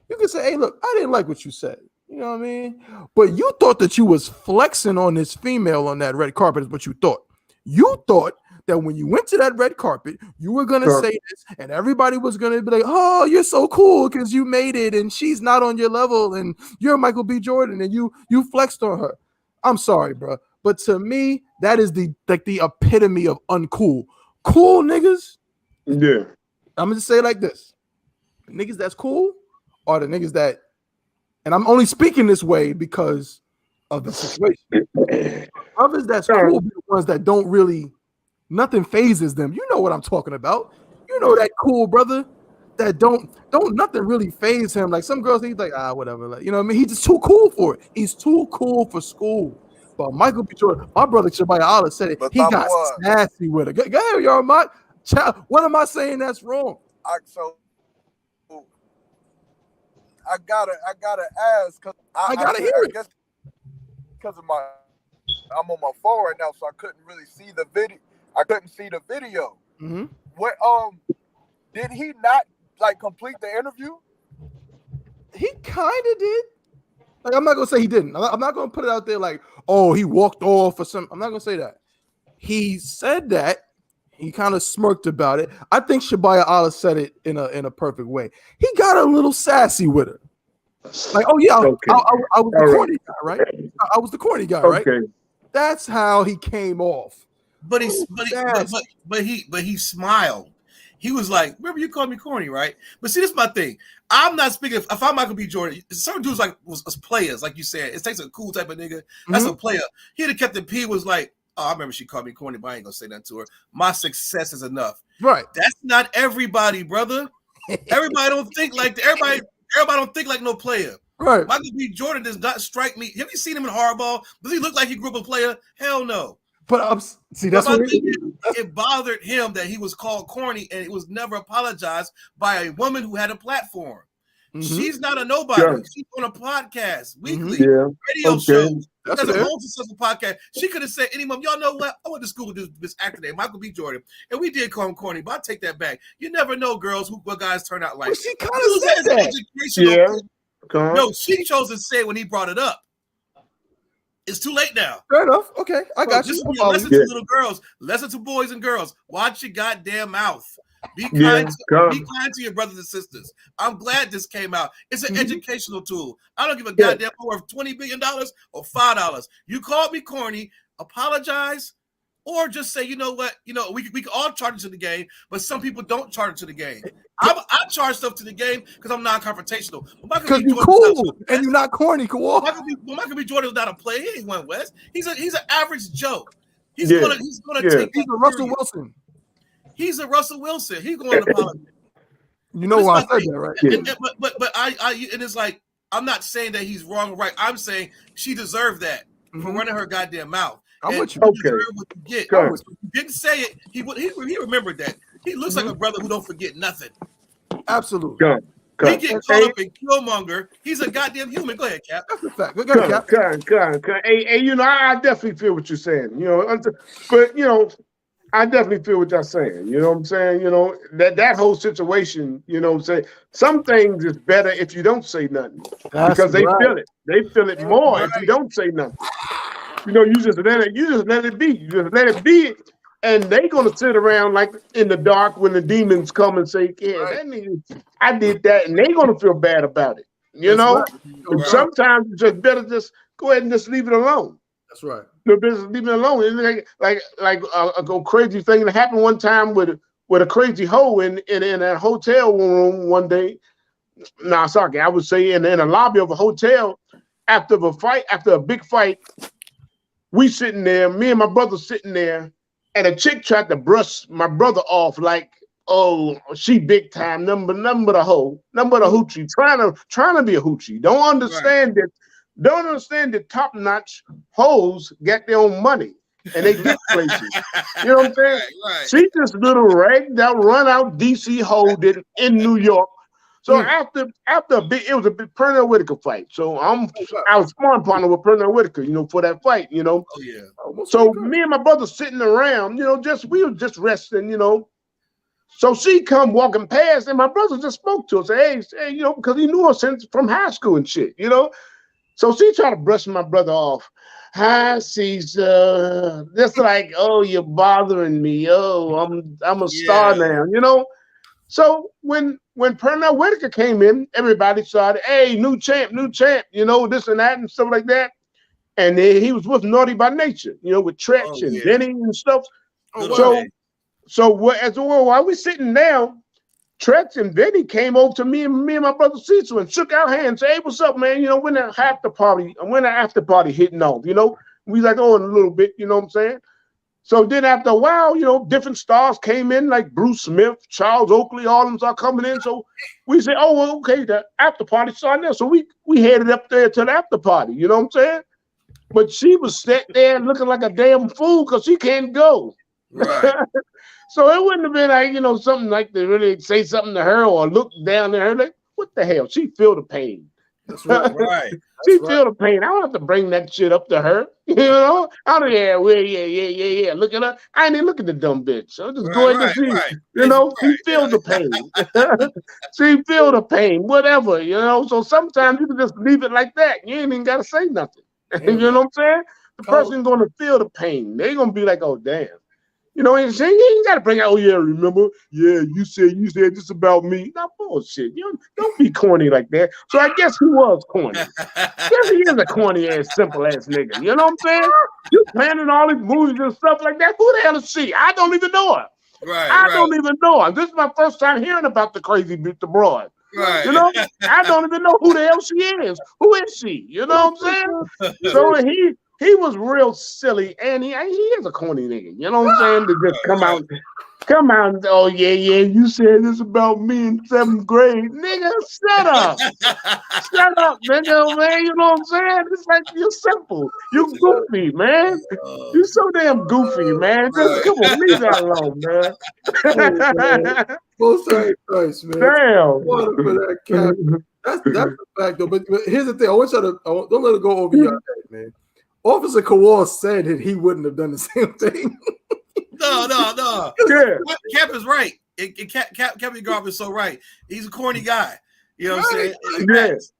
You can say, hey, look, I didn't like what you said. You know what I mean? But you thought that you was flexing on this female on that red carpet is what you thought. You thought that when you went to that red carpet, you were going to say this and everybody was going to be like, oh, you're so cool because you made it and she's not on your level and you're Michael B. Jordan and you flexed on her. I'm sorry, bro. But to me, that is the epitome of uncool. Cool niggas. Yeah. I'm going to say it like this. The niggas that's cool are the niggas that, and I'm only speaking this way because of the situation. Others that's cool be the ones that don't really, nothing phases them. You know what I'm talking about. You know that cool brother that don't nothing really phase him. Like some girls, he's like, whatever. Like, you know what I mean? He's just too cool for it. He's too cool for school. But Michael B. Jordan, my brother Shabaya Allah said it. But he got sassy with it. Go ahead, y'all. What am I saying that's wrong? I gotta ask because I gotta hear it. Because of I'm on my phone right now, so I couldn't really see the video. I couldn't see the video. Mm-hmm. What did he not complete the interview? He kind of did. Like I'm not gonna say he didn't. I'm not gonna put it out there like, oh, he walked off or something. I'm not gonna say that. He said that. He kind of smirked about it. I think Shabaya Allah said it in a perfect way. He got a little sassy with her. Like, oh yeah, I was the corny guy, right? I was the corny guy, right? That's how he came off. But he smiled. He was like, remember you called me corny, right? But see, this is my thing. I'm not speaking. If I'm Michael B. Jordan, certain dudes was players, like you said. It takes a cool type of nigga. That's a player. He'd have kept the P was like, oh, I remember she called me corny, but I ain't gonna say that to her. My success is enough. Right. That's not everybody, brother. Everybody don't think like everybody don't think like no player. Right. Michael B. Jordan does not strike me. Have you seen him in Hardball? Does he look like he grew up a player? Hell no. But see, that's what it bothered him that he was called corny and it was never apologized by a woman who had a platform. Mm-hmm. She's not a nobody. Yeah. She's on a podcast weekly, radio shows. That's a whole successful podcast. She could have said, anyone, y'all know what? I went to school with this actor named Michael B. Jordan, and we did call him corny, but I take that back. You never know, girls, what guys turn out like. Well, she kind of said that. Yeah. No, she chose to say it when he brought it up. It's too late now. Fair enough. Okay, I got you. Listen to little girls. Listen to boys and girls. Watch your goddamn mouth. Be kind to your brothers and sisters. I'm glad this came out. It's an educational tool. I don't give a goddamn worth $20 billion or $5. You called me corny, apologize, or just say, you know what? You know, we can all charge it to the game, but some people don't charge it to the game. I charge stuff to the game because I'm non-confrontational. Because you're cool and you're not corny. Cool. Michael B. Jordan is not a player. He ain't went West. He's an average Joe. He's gonna take. He's a Russell Wilson. He's a Russell Wilson. He's going to apologize. You know why I said that, right? But I and it's like I'm not saying that he's wrong or right. I'm saying she deserved that for running her goddamn mouth. I'm with you. Deserve what you get. You didn't say it. He remembered that. He looks like a brother who don't forget nothing. Absolutely. He get caught up in Killmonger. He's a goddamn human. Go ahead, Cap. That's a fact. Go ahead, Cap. Hey, you know, I definitely feel what you're saying. You know, but you know, I definitely feel what you're saying. You know what I'm saying? You know, that whole situation, you know what I'm saying? Some things is better if you don't say nothing. Because they feel it. They feel it more if you don't say nothing. You know, you just let it be. You just let it be. And they gonna sit around like in the dark when the demons come and say, "Yeah, that nigga, I did that," and they gonna feel bad about it. You know, and sometimes it's just better just go ahead and just leave it alone. That's right. The business, leave it alone. It's like a crazy thing that happened one time with a crazy hoe in a hotel room one day. Nah, sorry, I would say in a lobby of a hotel after a big fight. We sitting there, me and my brother sitting there. And a chick tried to brush my brother off like, oh, she big time, number the hoe, number the hoochie, trying to be a hoochie. Don't understand that top-notch hoes get their own money and they get places. You know what I'm saying? Right. She just little ragged out, run out DC hoe in New York. So after it was a big Pernell Whitaker fight. So I was sparring partner with Pernell Whitaker, you know, for that fight, you know. Oh yeah. So me and my brother sitting around, you know, we were just resting, you know. So she come walking past, and my brother just spoke to us, hey, you know, because he knew her since from high school and shit, you know. So she tried to brush my brother off. Hi, Caesar. Just like, oh, you're bothering me. Oh, I'm a star now, you know. So when Pernell Whitaker came in, everybody started, hey, new champ, you know, this and that and stuff like that. And he was with Naughty by Nature, you know, with Tretch and Benny and stuff. So while we sitting down, Tretch and Benny came over to me and my brother Cecil and shook our hands. Say, hey, what's up, man? You know, when the after party hitting off, you know, we like, oh, in a little bit, you know what I'm saying? So then after a while, you know, different stars came in, like Bruce Smith, Charles Oakley, all of them started coming in. So we said, oh, well, okay, the after party started there. So we headed up there to the after party, you know what I'm saying? But she was sitting there looking like a damn fool because she can't go. Right. So it wouldn't have been like, you know, something like to really say something to her or look down at her like, what the hell? She feel the pain. That's right. She feel the pain. I don't have to bring that shit up to her. You know? I don't yeah. Look at her. I ain't even look at the dumb bitch. I'll just go ahead and see. You know, she feel the pain. She feel the pain, whatever, you know. So sometimes you can just leave it like that. You ain't even gotta say nothing. You know what I'm saying? The person gonna feel the pain. They gonna be like, oh damn. You know, and you ain't got to bring out, oh, yeah, remember? Yeah, you said this about me. Not bullshit. You don't be corny like that. So I guess he was corny. Yes, he is a corny-ass, simple-ass nigga. You know what I'm saying? You planning all these movies and stuff like that. Who the hell is she? I don't even know her. I don't even know her. This is my first time hearing about the crazy bitch, the broad. Right. You know? I don't even know who the hell she is. Who is she? You know what I'm saying? So he was real silly, and he is a corny nigga. You know what I'm saying? To just come out, and, oh, yeah, you said this about me in 7th grade. Nigga, shut up. Shut up, nigga, man. You know what I'm saying? It's like, you're simple. You're goofy, man. You're so damn goofy, man. Just come on, leave that alone, man. Both sides nice, man. Damn. For that cap. That's the fact, though. But here's the thing. I want y'all to don't let it go over your head, man. Officer Kowal said that he wouldn't have done the same thing. No. Yeah. Cap is right. Captain Garb is so right. He's a corny guy. You know what I'm saying? Yes.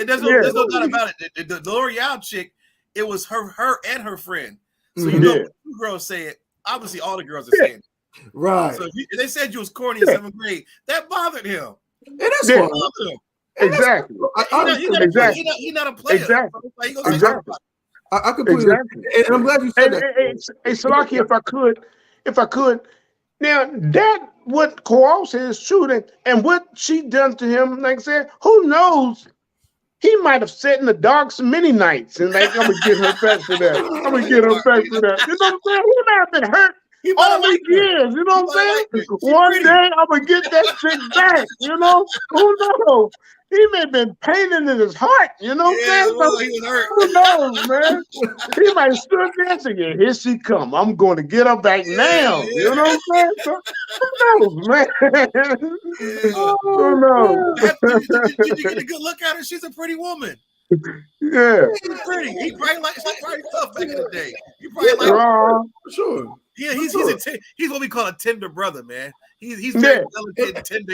There's no doubt about it. The L'Oreal chick, it was her and her friend. So you know, when two girls say it, obviously all the girls are saying it. Right. So if they said you was corny in 7th grade, that bothered him. And that's what bothered him. Exactly. He's not a player. Exactly. I completely and I'm glad you said that. Hey, Salaki, if I could, now that what Kowal says is true, and what she done to him, like I said, who knows? He might have sat in the dark so many nights and like, I'm gonna get her back for that. You know what I'm saying? He might have been hurt all these years. You know what I'm saying? One day I'm gonna get that chick back. You know, who knows? He may have been painting in his heart. You know what I'm saying? Well, he was hurt. Who knows, man? He might have stood there and said, "Yeah, here she come. I'm going to get her back now." You know what I'm saying? So, who knows, man? Who knows? Did you get a good look at her? She's a pretty woman. Yeah, she's pretty. He probably probably tough back in the day. He probably for sure. Yeah, he's what we call a tender brother, man. He's very delicate and tender.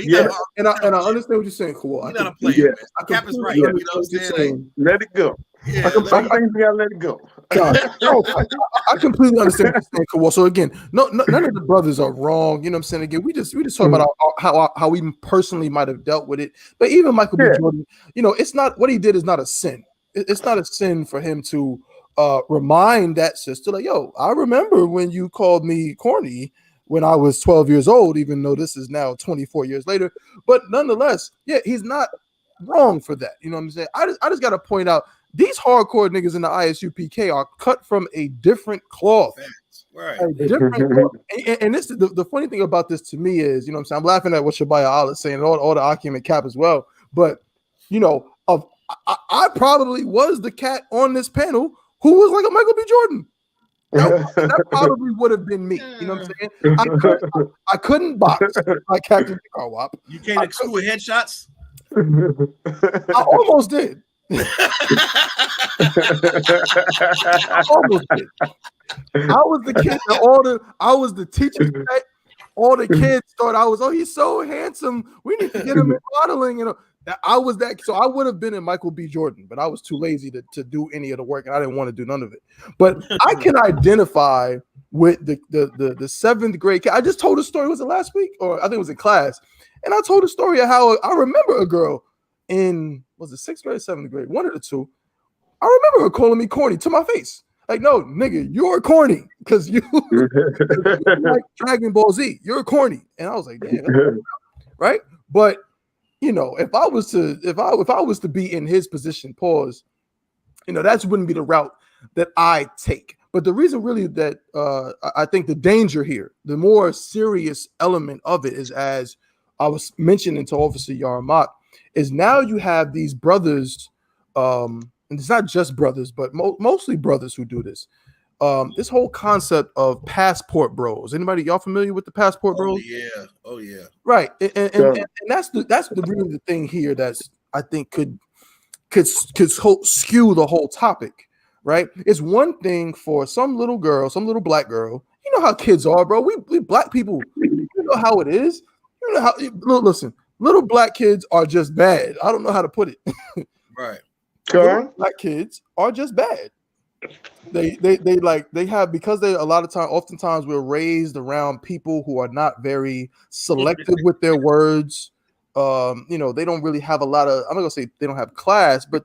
And I understand what you're saying, cool. He's not a player, man. Cap is right. You know what I'm saying? Let it go. Yeah, you gotta let it go. I completely understand what you're saying, cool. So again, none of the brothers are wrong. You know what I'm saying? Again, we just talk about how we personally might have dealt with it. But even Michael B. Jordan, you know, it's not what he did is not a sin. It's not a sin for him to remind that sister, like, yo, I remember when you called me corny when I was 12 years old, even though this is now 24 years later. But nonetheless, yeah, he's not wrong for that. You know what I'm saying? I just got to point out these hardcore niggas in the I.S.U.P.K are cut from a different cloth. Right. A different cloth. And this the funny thing about this to me is, you know what I'm saying? I'm laughing at what Shabaya Allah is saying, all the I.S.U.P.K and Cap as well. But, you know, I probably was the cat on this panel who was like a Michael B. Jordan. That probably would have been me. You know what I'm saying? I couldn't box like Captain Carwop. You can't exclude headshots? I almost did. I almost did. I was the kid that I was the teacher's pet. All the kids thought he's so handsome. We need to get him in modeling. You know, I was that. So I would have been in Michael B. Jordan, but I was too lazy to do any of the work, and I didn't want to do none of it. But I can identify with the seventh grade kid. I just told a story. Was it last week, or I think it was in class? And I told a story of how I remember a girl in, was it 6th grade, 7th grade, one of the two. I remember her calling me corny to my face. Like, no, nigga, you're corny because you like Dragon Ball Z. You're corny. And I was like, damn, right? But you know, if I was to be in his position, pause, you know, that wouldn't be the route that I take. But the reason really that I think the danger here, the more serious element of it is, as I was mentioning to Officer Yarmak, is now you have these brothers, and it's not just brothers, but mostly brothers who do this. This whole concept of passport bros. Anybody, y'all familiar with the passport bros? Oh yeah. Right, and that's the really the thing here that's I think could skew the whole topic. Right, it's one thing for some little girl, some little black girl. You know how kids are, bro. We black people. You know how it is. You know how. Listen, little black kids are just bad. I don't know how to put it. Right. Black kids are just bad. They have, because they oftentimes we're raised around people who are not very selective with their words. You know, they don't really have a lot of, I'm not gonna say they don't have class, but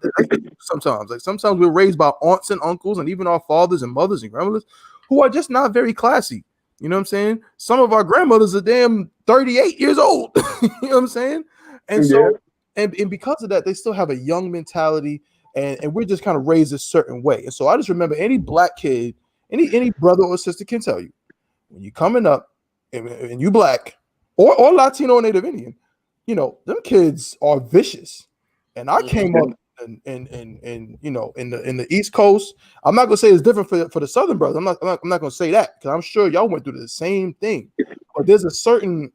sometimes we're raised by aunts and uncles and even our fathers and mothers and grandmothers who are just not very classy. You know what I'm saying? Some of our grandmothers are damn 38 years old. You know what I'm saying? And so, and because of that, they still have a young mentality, and we're just kind of raised a certain way. And so I just remember any black kid, any brother or sister can tell you, when you're coming up and you black or Latino or Native Indian, you know, them kids are vicious. And I came up in you know, in the East Coast. I'm not gonna say it's different for the Southern brothers. I'm not gonna say that, because I'm sure y'all went through the same thing. But there's a certain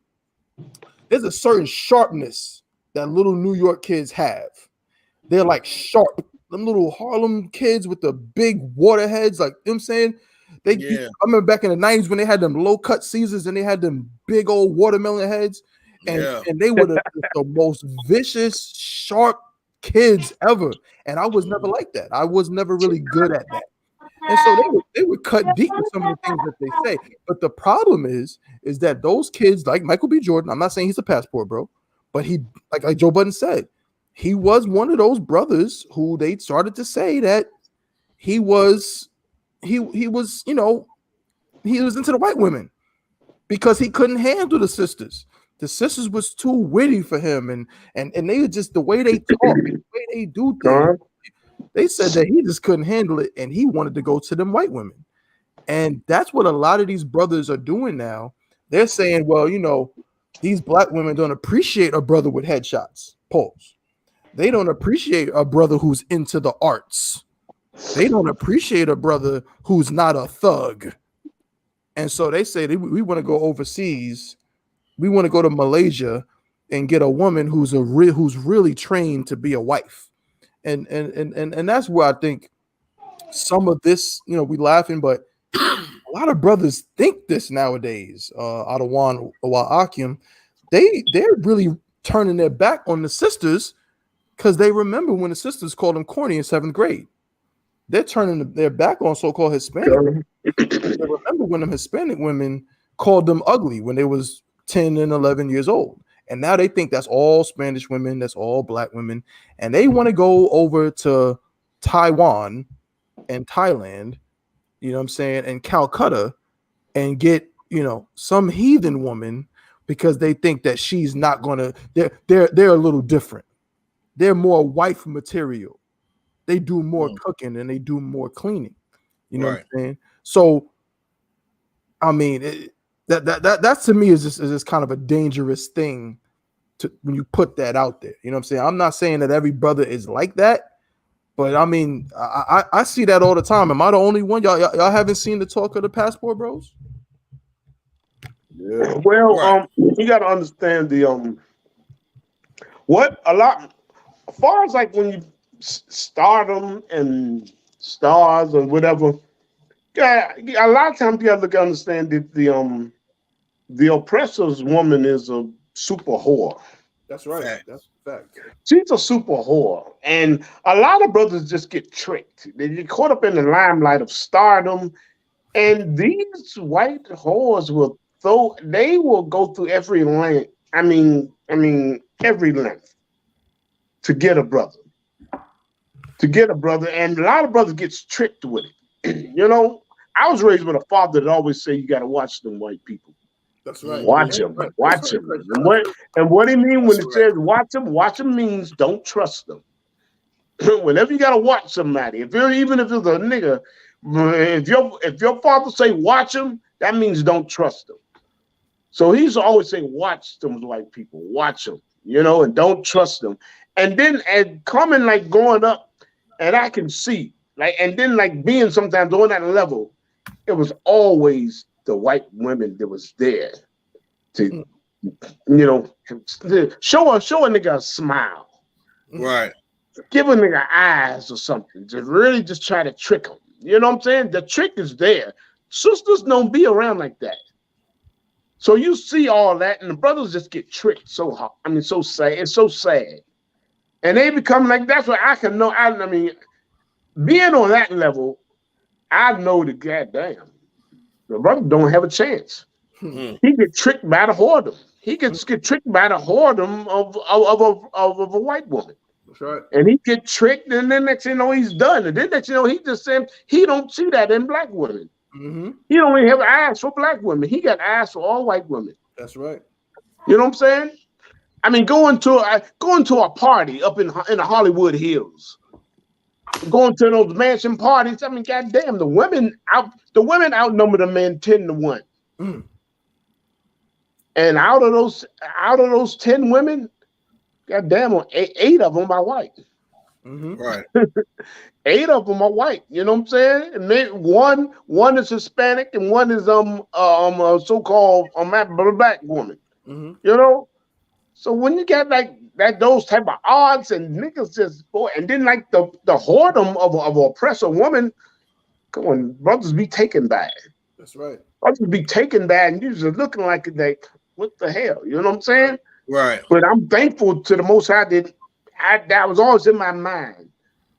sharpness that little New York kids have. They're like sharp. Them little Harlem kids with the big water heads, like, you know what I'm saying? I remember back in the 90s when they had them low cut Caesars and they had them big old watermelon heads. And they were the most vicious, sharp kids ever. And I was never like that. I was never really good at that. And so they would cut deep with some of the things that they say. But the problem is that those kids, like Michael B. Jordan, I'm not saying he's a passport bro, but he, like Joe Budden said, he was one of those brothers who they started to say that he was, you know, he was into the white women because he couldn't handle the sisters. The sisters was too witty for him, and they were just, the way they talk, the way they do things. They said that he just couldn't handle it, and he wanted to go to them white women. And that's what a lot of these brothers are doing now. They're saying, well, these black women don't appreciate a brother with headshots. Pause. They don't appreciate a brother who's into the arts. They don't appreciate a brother who's not a thug. And so they say we want to go overseas. We want to go to Malaysia and get a woman who's really trained to be a wife. And that's where I think some of this, we laughing, but a lot of brothers think this nowadays. Out of YAHANNA, they're really turning their back on the sisters because they remember when the sisters called them corny in 7th grade. They're turning their back on so-called Hispanic women. They remember when them Hispanic women called them ugly when they was 10 and 11 years old. And now they think that's all Spanish women, that's all black women. And they want to go over to Taiwan and Thailand, and Calcutta and get, some heathen woman because they think that she's not going to, they're a little different. They're more wife material. They do more cooking and they do more cleaning. You know what I'm saying? So, I mean, that to me is just kind of a dangerous thing when you put that out there. You know what I'm saying? I'm not saying that every brother is like that, but I mean, I see that all the time. Am I the only one? Y'all haven't seen the talk of the passport bros? Yeah. Well, you got to understand as far as like when you stardom and stars or whatever, a lot of times you have to understand that the oppressor's woman is a super whore. That's right. That's a fact. She's a super whore. And a lot of brothers just get tricked. They get caught up in the limelight of stardom. And these white whores will go through every length. I mean, every length to get a brother. And a lot of brothers gets tricked with it. I was raised with a father that always say you got to watch them white people. That's right. Watch them. And what he mean when it says watch them means don't trust them. Whenever you got to watch somebody, even if it's a nigga, if your father say watch them, that means don't trust them. So he's always saying watch them white people, watch them, and don't trust them. And then coming like going up, and I can see and then being sometimes on that level, it was always the white women that was there to, show a nigga a smile. Right. Give a nigga eyes or something to really just try to trick him. You know what I'm saying? The trick is there. Sisters don't be around like that. So you see all that, and the brothers just get tricked so hard. I mean, so sad. It's so sad. And they become like, that's what I can know. I mean, being on that level, I know that goddamn, the brother don't have a chance. He get tricked by the whoredom. He gets tricked by the whoredom of a white woman. That's right. And he get tricked, and then next thing you know, he's done. And then next thing you know, he just said he don't see that in black women. Mm-hmm. He don't even have eyes for black women. He got eyes for all white women. That's right. You know what I'm saying? I mean, going to a party up in the Hollywood Hills, going to those mansion parties. I mean, goddamn, the women outnumber the men 10-1. Mm. And out of those 10 women, goddamn, eight of them are white. Mm-hmm. Right. 8 of them are white. You know what I'm saying? And maybe one is Hispanic and one is a so-called black woman. Mm-hmm. You know. So when you get those type of odds and niggas just boy, and then the whoredom of an oppressor woman, come on, brothers be taken by it. That's right. Brothers be taken by it, and you just looking like what the hell? You know what I'm saying? Right. But I'm thankful to the Most High that was always in my mind.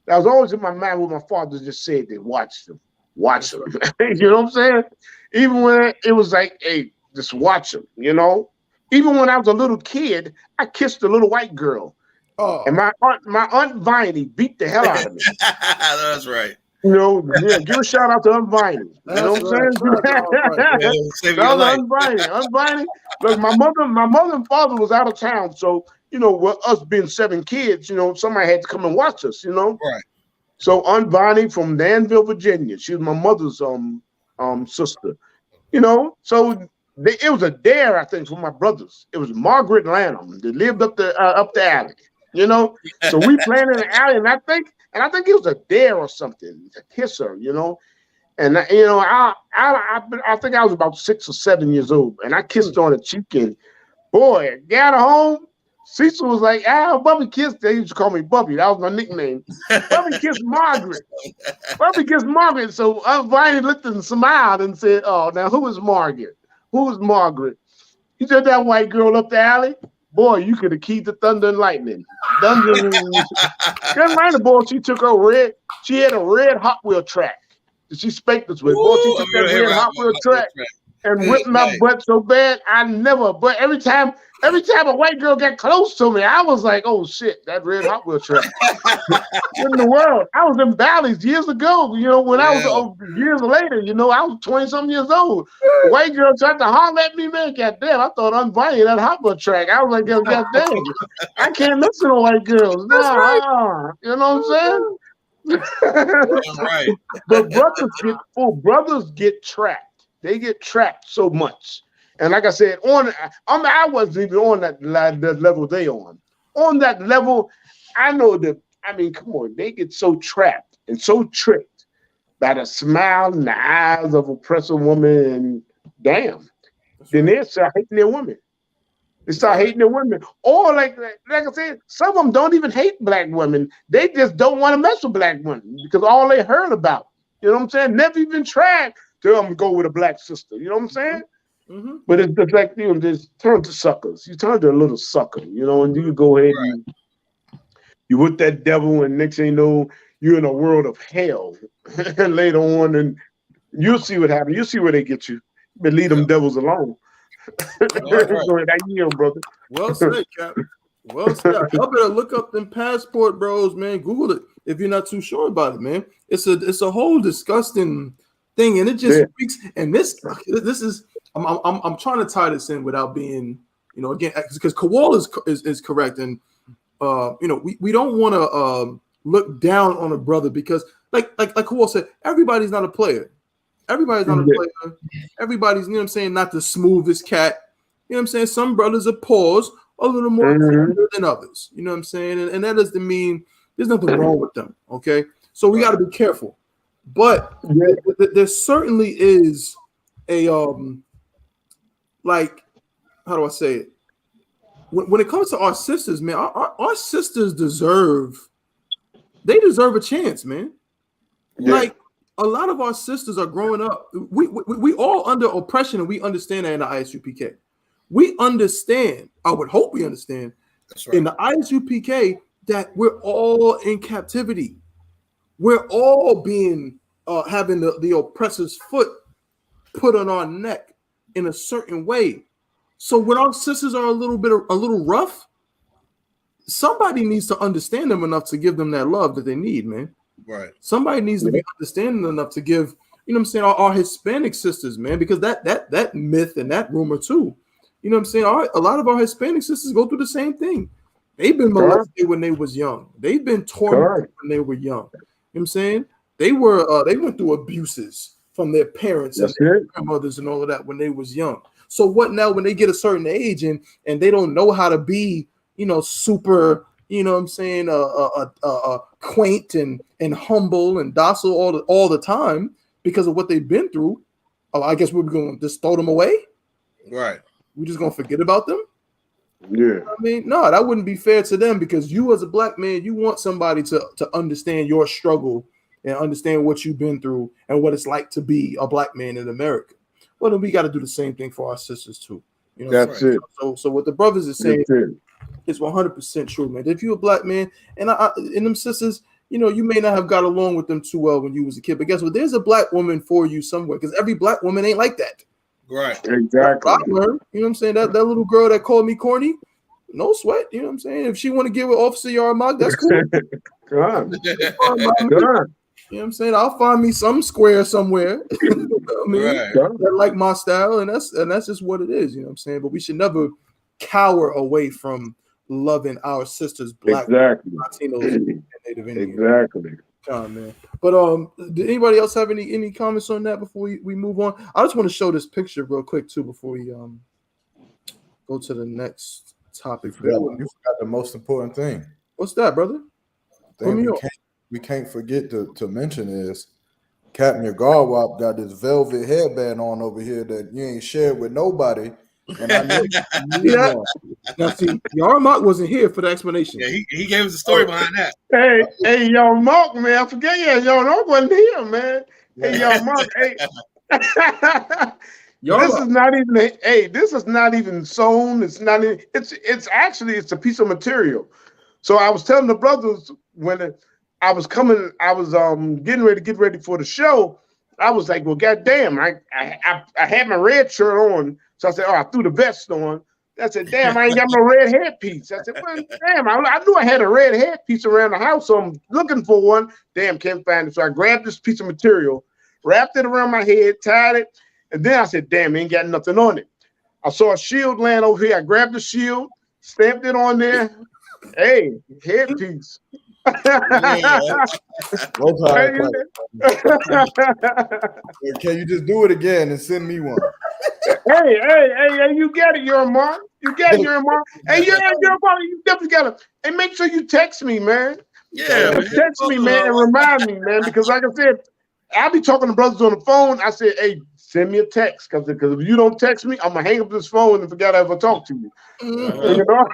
That was always in my mind what my father just said, that watch them. You know what I'm saying? Even when it was like, hey, just watch them, Even when I was a little kid, I kissed a little white girl. Oh. And my aunt Viney beat the hell out of me. That's right. Give a shout out to Aunt Viney. You know what I'm saying? Aunt Viney. Look, my mother and father was out of town, so with us being 7 kids, somebody had to come and watch us, Right. So Aunt Viney from Danville, Virginia. She was my mother's sister. So it was a dare, I think, for my brothers. It was Margaret Lanham that lived up the alley. So we playing in the alley, and I think it was a dare or something to kiss her. And I think I was about 6 or 7 years old, and I kissed her on the cheek, and boy, got her home. Cecil was like, Bubby kissed. They used to call me Bubby. That was my nickname. Bubby kissed Margaret. Bubby kissed Margaret. So Viney looked and smiled and said, "Oh, now who is Margaret? Who is Margaret?" He said, "That white girl up the alley. Boy, you could have keyed the thunder and lightning. Carolina boy, she took her red. She had a red Hot Wheel track that she spanked us with. Boy, she took that red Hot Wheel track and whipped my butt so bad. But every time a white girl got close to me, I was like, oh shit, that red Hot Wheel track. In the world. I was in valleys years ago, when I was years later, I was 20-something years old. A white girl tried to holler at me, man. Goddamn, I thought unbinding that Hot Wheel track. I was like, goddamn, I can't listen to white girls. Nah, you know what I'm saying? Right. But brothers get trapped. They get trapped so much. And like I said, I wasn't even on that level they on. On that level, I know that, come on, they get so trapped and so tricked by the smile in the eyes of oppressive woman, and damn, then they start hating their women. They start hating their women. Or like I said, some of them don't even hate black women. They just don't want to mess with black women because all they heard about. You know what I'm saying? Never even tried to go with a black sister. You know what I'm saying? Mm-hmm. But it's like, just turn to suckers. You turn to a little sucker, and you go ahead and you with that devil, and next thing you know, you're in a world of hell. And later on, and you'll see what happens. You'll see where they get you. But leave them devils alone. Right. I yield, brother. Well said, Cap. Well said. Y'all better look up them passport bros, man. Google it if you're not too sure about it, man. It's a whole disgusting thing, and it just speaks. And this is I'm trying to tie this in without being, again, because Kowal is correct, and we don't want to look down on a brother because like Kowal said, everybody's not a player. Everybody's not a player. Everybody's, not the smoothest cat. Some brothers are paused a little more than others. You know what I'm saying? And that doesn't mean there's nothing wrong with them. Okay. So we got to be careful. But there certainly is a how do I say it? When it comes to our sisters, man, our sisters deserve a chance, man. Yeah. Like, a lot of our sisters are growing up. We all under oppression, and we understand that in the I.S.U.P.K. We understand. I would hope we understand in the I.S.U.P.K. that we're all in captivity. We're all being having the oppressor's foot put on our neck in a certain way. So when our sisters are a little rough, somebody needs to understand them enough to give them that love that they need, man. Right. Somebody needs to be understanding enough to give, our Hispanic sisters, man, because that myth and that rumor too, a lot of our Hispanic sisters go through the same thing. They've been molested when they was young. They've been tormented when they were young. You know what I'm saying? They went through abuses from their parents and their grandmothers and all of that when they was young. So what now when they get a certain age and they don't know how to be, super, quaint and humble and docile all the time because of what they've been through. Oh, I guess we're going to just throw them away. Right. We're just going to forget about them. Yeah. No, that wouldn't be fair to them because you as a black man, you want somebody to understand your struggle and understand what you've been through and what it's like to be a black man in America. Well, then we got to do the same thing for our sisters too. That's it. So what the brothers are saying is 100% true, man. If you're a black man and them sisters, you may not have got along with them too well when you was a kid, but guess what? There's a black woman for you somewhere because every black woman ain't like that. Right. Exactly. You know what I'm saying? That little girl that called me corny, no sweat. You know what I'm saying? If she want to get with Officer Yarmog, that's cool. God. You know what I'm saying? I'll find me some square somewhere. That like my style, and that's just what it is. You know what I'm saying? But we should never cower away from loving our sisters, black Latinos, and Native Indians. Exactly. Man. But did anybody else have any comments on that before we move on? I just want to show this picture real quick too before we go to the next topic. You forgot the most important thing. What's that, brother? We can't forget to mention is Captain Garwap got this velvet headband on over here that you ain't shared with nobody. And I know you one. Now see, Yarmok wasn't here for the explanation. Yeah, he gave us the story behind that. Hey, yo, Mark, man, I forget. Yeah, yo, no wasn't here, man. Hey, yo, Mark, hey. This is not even sewn. It's not. It's actually a piece of material. So I was telling the brothers when I was getting ready for the show. I was like, well, goddamn, I had my red shirt on. So I said, oh, I threw the vest on. I said, damn, I ain't got no red headpiece. I said, well, damn, I knew I had a red headpiece around the house, so I'm looking for one. Damn, can't find it. So I grabbed this piece of material, wrapped it around my head, tied it, and then I said, damn, ain't got nothing on it. I saw a shield laying over here. I grabbed the shield, stamped it on there. Hey, headpiece. Can you just do it again and send me one? Hey, you got it, you're Mark. You got it, you're Mark. Hey, you're Mark. You definitely got it. Hey, make sure you text me, man. Yeah, text me, man, and remind me, man, because like I said, I'll be talking to brothers on the phone. I said, hey, send me a text, because if you don't text me, I'm gonna hang up this phone and forget I ever talked to you. You know?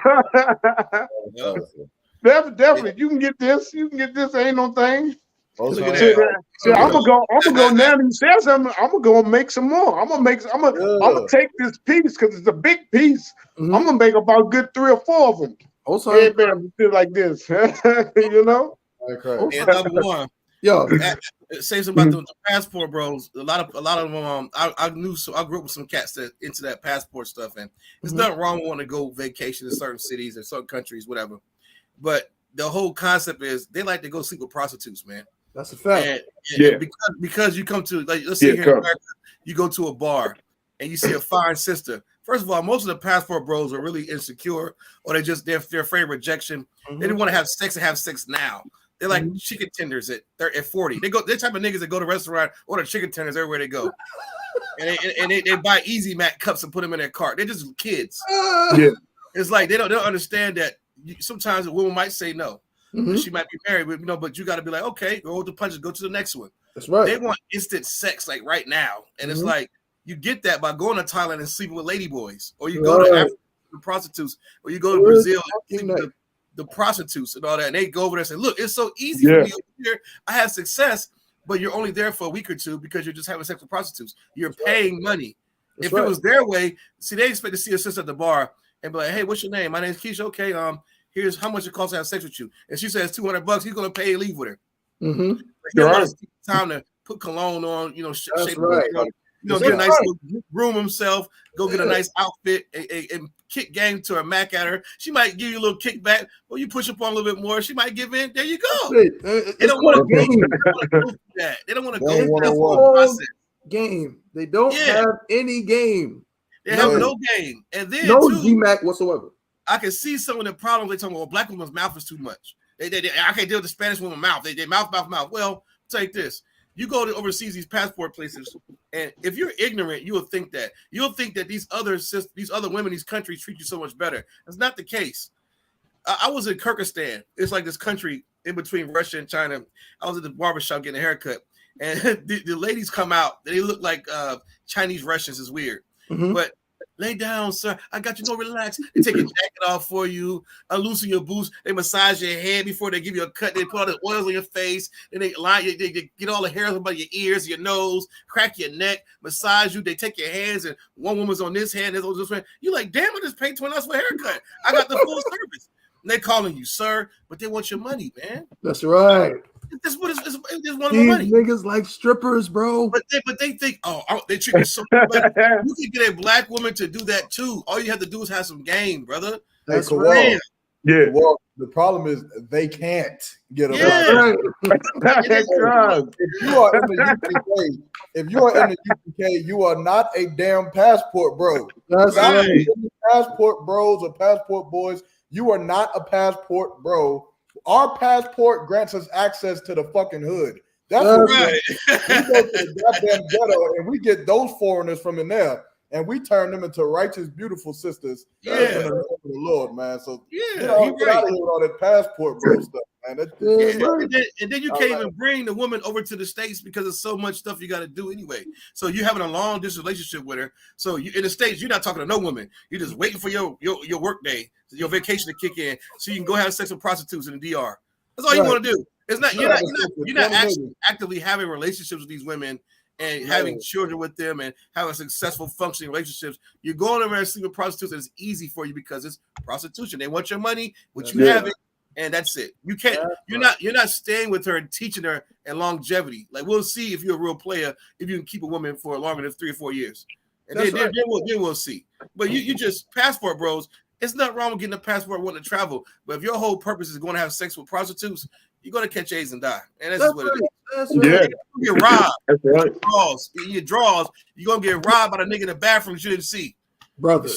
Definitely. You can get this. Ain't no thing. I'm gonna go now. And say something. I'm gonna go and make some more. I'm gonna take this piece because it's a big piece. I'm gonna make about good 3 or 4 of them. Everybody feel like this, you know. Okay. And number one, say something about the passport bros. A lot of them. I grew up with some cats that into that passport stuff, and there's nothing wrong with wanting to go vacation in certain cities or certain countries, whatever. But the whole concept is they like to go sleep with prostitutes, man. That's a fact. And because you come to, like, let's say here in America, you go to a bar and you see a fine sister. First of all, most of the passport bros are really insecure, or they're afraid of rejection. They don't want to have sex and have sex now. They're like chicken tenders at 40. They're type of niggas that go to a restaurant, order chicken tenders everywhere they go. and they buy Easy Mac cups and put them in their cart. They're just kids. It's like they don't understand that sometimes a woman might say no. She might be married, but but you got to be like, okay, go with the punches, go to the next one. That's right. They want instant sex like right now, and it's like you get that by going to Thailand and sleeping with ladyboys, or you go to Africa with prostitutes, or you go to Brazil and sleep with the prostitutes and all that, and they go over there and say, look, it's so easy for me over here. I have success, but you're only there for a week or two because you're just having sex with prostitutes. You're paying money. If it was their way, see, they expect to see a sister at the bar and be like, hey, what's your name? My name's Keisha. Okay, here's how much it costs to have sex with you. And she says $200. He's gonna pay and leave with her. He don't want to take time to put cologne on, shape get a nice little groom himself, go get a nice outfit and kick game to her, Mac at her. She might give you a little kickback, or you push up on a little bit more. She might give in. There you go. They don't want to go through that. They don't want to go through that whole process. Game. They don't have any game. They have no game. And then no G-Mac whatsoever. I can see some of the problems they talk about. Well, black women's mouth is too much. I can't deal with the Spanish woman's mouth. They mouth. Well, take this. You go to overseas these passport places, and if you're ignorant, you will think that these other women, these countries treat you so much better. That's not the case. I was in Kyrgyzstan. It's like this country in between Russia and China. I was at the barbershop getting a haircut, and the ladies come out. They look like Chinese Russians. Is weird, but. Lay down, sir. I got you. No, relax. They take your jacket off for you. Unloosen your boots. They massage your head before they give you a cut. They put all the oils on your face. And they get all the hairs about your ears, your nose, crack your neck, massage you. They take your hands, and one woman's on this hand, this on this hand. You're like, damn, I just paid $20 for a haircut. I got the full service. And they're calling you, sir, but they want your money, man. That's right. That's what it's one of my money. Niggas like strippers, bro. But they think, they treat me so better. You can get a black woman to do that too. All you have to do is have some game, brother. That's real. Yeah. Well, the problem is they can't get a black woman. If you are in the UPK, you are not a damn passport bro. That's right. Passport bros or passport boys, you are not a passport bro our passport grants us access to the fucking hood. That's what right. We go to the goddamn ghetto and we get those foreigners from in there and we turn them into righteous, beautiful sisters. Yeah. In the name of the Lord, man. So Yeah, get out of here with all that passport bro stuff, man. And then you can't even bring the woman over to the States because there's so much stuff you got to do anyway. So you're having a long distance relationship with her. So you, in the States, you're not talking to no woman. You're just waiting for your work day, your vacation to kick in, so you can go have sex with prostitutes in the DR. That's all you want to do. It's not you're not actually actively having relationships with these women and having children with them and having successful functioning relationships. You're going over and sleeping with prostitutes, and it's easy for you because it's prostitution. They want your money, but you have it, and that's it. You can't. You're not staying with her and teaching her and longevity. Like we'll see if you're a real player if you can keep a woman for longer than 3 or 4 years, and then we'll see. But you just passport bros. It's not wrong with getting a passport wanting to travel, but if your whole purpose is going to have sex with prostitutes, you're going to catch AIDS and die. And that's what it is. That's right. You get robbed. That's right. Your draws, you're going to get robbed by the nigga in the bathroom you didn't see. Brother.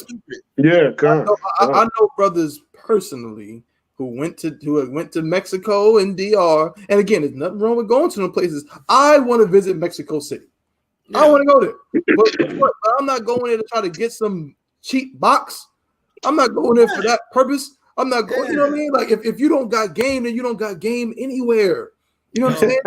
Yeah, I know brothers personally who went to Mexico and DR. And again, there's nothing wrong with going to them places. I want to visit Mexico City. Yeah. I want to go there. But I'm not going there to try to get some cheap box. I'm not going there for that purpose. I'm not going, you know what I mean? Like if you don't got game, then you don't got game anywhere. You know what I'm saying?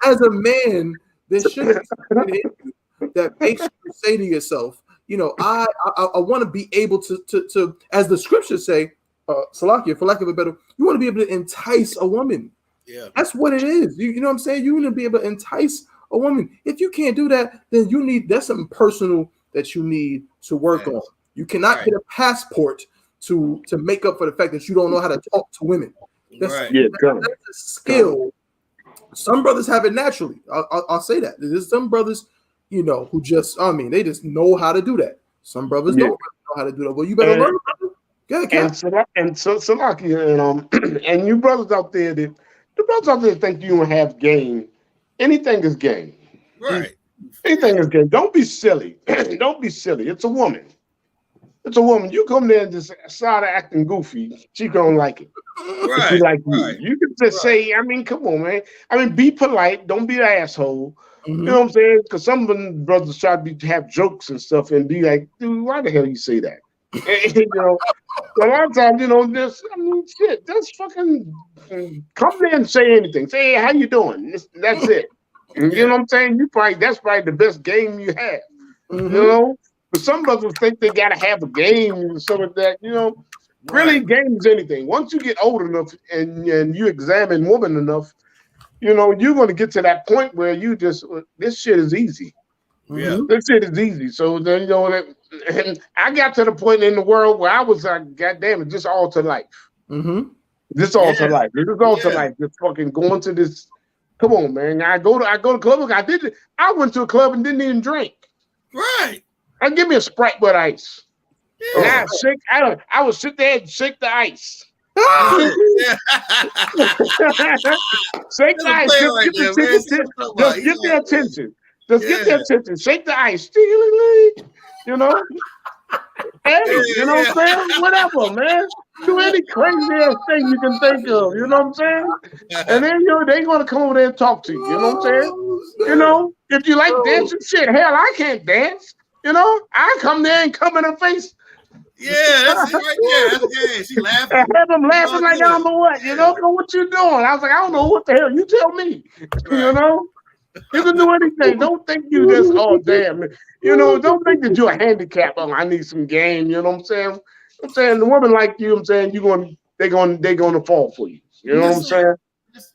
As a man, there should be something in you that makes you say to yourself, you know, I want to be able to, as the scriptures say, Salakia, for lack of a better, you want to be able to entice a woman. Yeah, that's what it is. You know what I'm saying? You want to be able to entice a woman. If you can't do that, then that's something personal that you need to work on. You cannot get a passport to make up for the fact that you don't know how to talk to women. That's a skill. Some brothers have it naturally. I'll say that. There's some brothers, you know, who just, they just know how to do that. Some brothers don't know how to do that. Well, you better learn. And you brothers out there that think you don't have game, anything is game. Right. Anything is game. Don't be silly. Don't be silly. It's a woman. It's a woman. You come there and just start acting goofy. She gonna like it. Right. She like you. You can just say, come on, man. Be polite. Don't be an asshole. You know what I'm saying? Because some of them brothers try to have jokes and stuff and be like, dude, why the hell you say that? You know, a lot of times, you know, just fucking come there and say anything. Say, hey, how you doing? That's it. You know what I'm saying? That's probably the best game you have. You know? But some brothers think they gotta have a game and some of that, you know. Really, games anything. Once you get old enough and you examine woman enough, you know, you're gonna get to that point where you just this shit is easy. Yeah, this shit is easy. So then, you know, and I got to the point in the world where I was goddamn it, just all to life. This all to life. This is all to life. Just fucking going to this. Come on, man. I go to club. I went to a club and didn't even drink. Right. And give me a Sprite with ice. Yeah. I would sit there and shake the ice. Shake the ice. Just get their attention. Just get their attention. Shake the ice. You know? Hey, you know what I'm saying? Whatever, man. Do any crazy ass thing you can think of. You know what I'm saying? And then they're gonna come over there and talk to you. You know what I'm saying? You know, if you like dancing, shit, hell, I can't dance. You know, I come there and come in her face. Yeah, that's it right there. That's good. She laughing. I have them laughing like I don't know what. You don't know what you're doing. I was like, I don't know what the hell. You tell me. You know, you can do anything. Don't think you just damn. You know, don't think that you're a handicap. Oh, I need some game. You know what I'm saying? I'm saying the woman like you. I'm saying they're gonna fall for you. You know what I'm saying?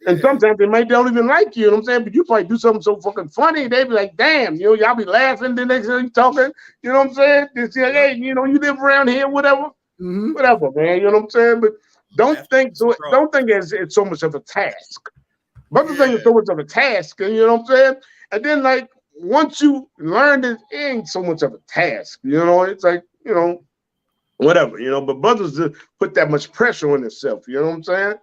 And sometimes they don't even like you know what I'm saying? But you probably do something so fucking funny, they be like, damn, you know, y'all be laughing the next time you talking, you know what I'm saying? They say, hey, you know, you live around here, whatever, whatever, man, you know what I'm saying? But don't think it's so much of a task. But the thing is so much of a task, you know what I'm saying? And then like once you learn it ain't so much of a task, you know, it's like, you know, whatever, you know, but brothers just put that much pressure on themselves, you know what I'm saying?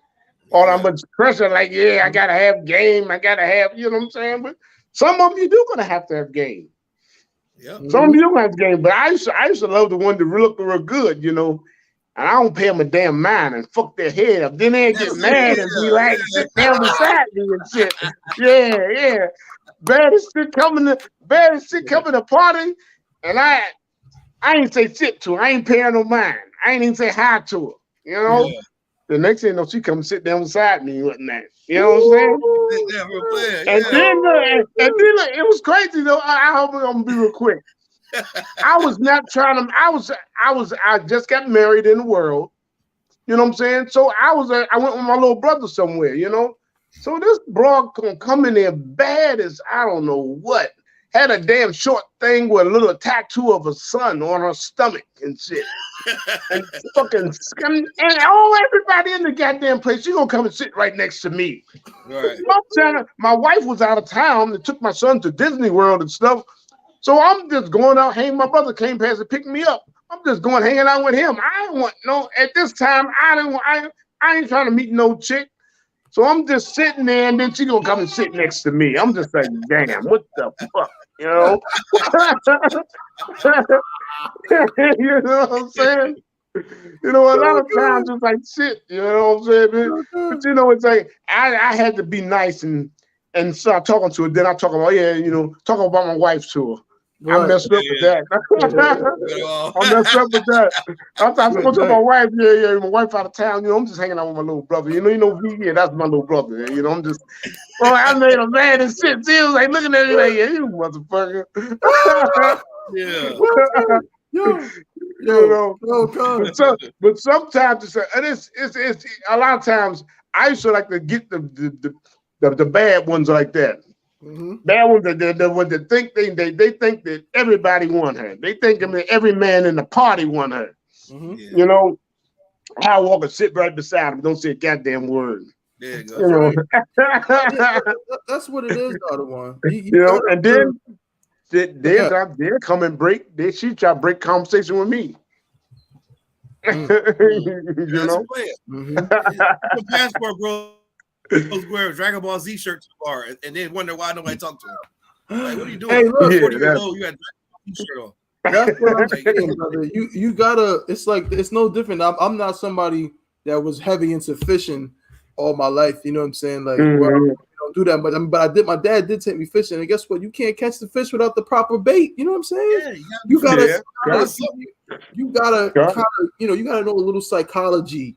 All that much pressure, like, yeah, I gotta have game, I gotta have, you know what I'm saying? But some of them you do gonna have to have game. Yeah. Some of you don't have game, but I used to love the one that looked real good, you know. and I don't pay them a damn mind and fuck their head up. Then they get mad and be like, sit down beside me and shit. Yeah. Baddest shit coming to party, and I ain't say shit to her. I ain't paying no mind. I ain't even say hi to her. You know? Yeah. The next thing you know, she come sit down beside me and whatnot. You know what I'm saying? And then it was crazy though. I hope I'm gonna be real quick. I was not trying to. I just got married in the world. You know what I'm saying? So I went with my little brother somewhere. You know. So this broad gonna come in there bad as I don't know what. Had a damn short thing with a little tattoo of a sun on her stomach and shit. And fucking and everybody in the goddamn place, she gonna come and sit right next to me. Right. My wife was out of town. They took my son to Disney World and stuff. So I'm just going out hanging. My brother came past and picked me up. I'm just going hanging out with him. I don't want at this time, I ain't trying to meet no chick. So I'm just sitting there, and then she gonna come and sit next to me. I'm just like, damn, what the fuck, you know? You know what I'm saying? You know, a lot of times it's like shit, you know what I'm saying? But you know, it's like I had to be nice and start talking to her. Then I talk about, talk about my wife to her. Right. I messed up with that. I messed up with that. I'm talking to my wife. Yeah, my wife out of town. I'm just hanging out with my little brother. That's my little brother. I'm just. Oh, I made a man and shit. She was like looking at me like, yeah, you motherfucker. But sometimes it's a lot of times I used to like to get the bad ones like that. Mm-hmm. Bad ones that think they think that everybody want her. They think that every man in the party want her. Mm-hmm. I walk and sit right beside him. Don't say a goddamn word. There you go. That's what it is, the other one. And then they'll come and she try to break conversation with me. Mm-hmm. The passport, bro. Wear a Dragon Ball Z shirt to the bar and then wonder why nobody talked to him. Like, what are you doing? Hey, look, 40 years old, you had a Dragon Ball Z shirt on. That's what I'm saying, brother. You gotta. It's like it's no different. I'm not somebody that was heavy into fishing all my life. You know what I'm saying? Like, well, I don't do that, but I did. My dad did take me fishing, and guess what? You can't catch the fish without the proper bait. You know what I'm saying? Yeah, you gotta kind of, you gotta know a little psychology.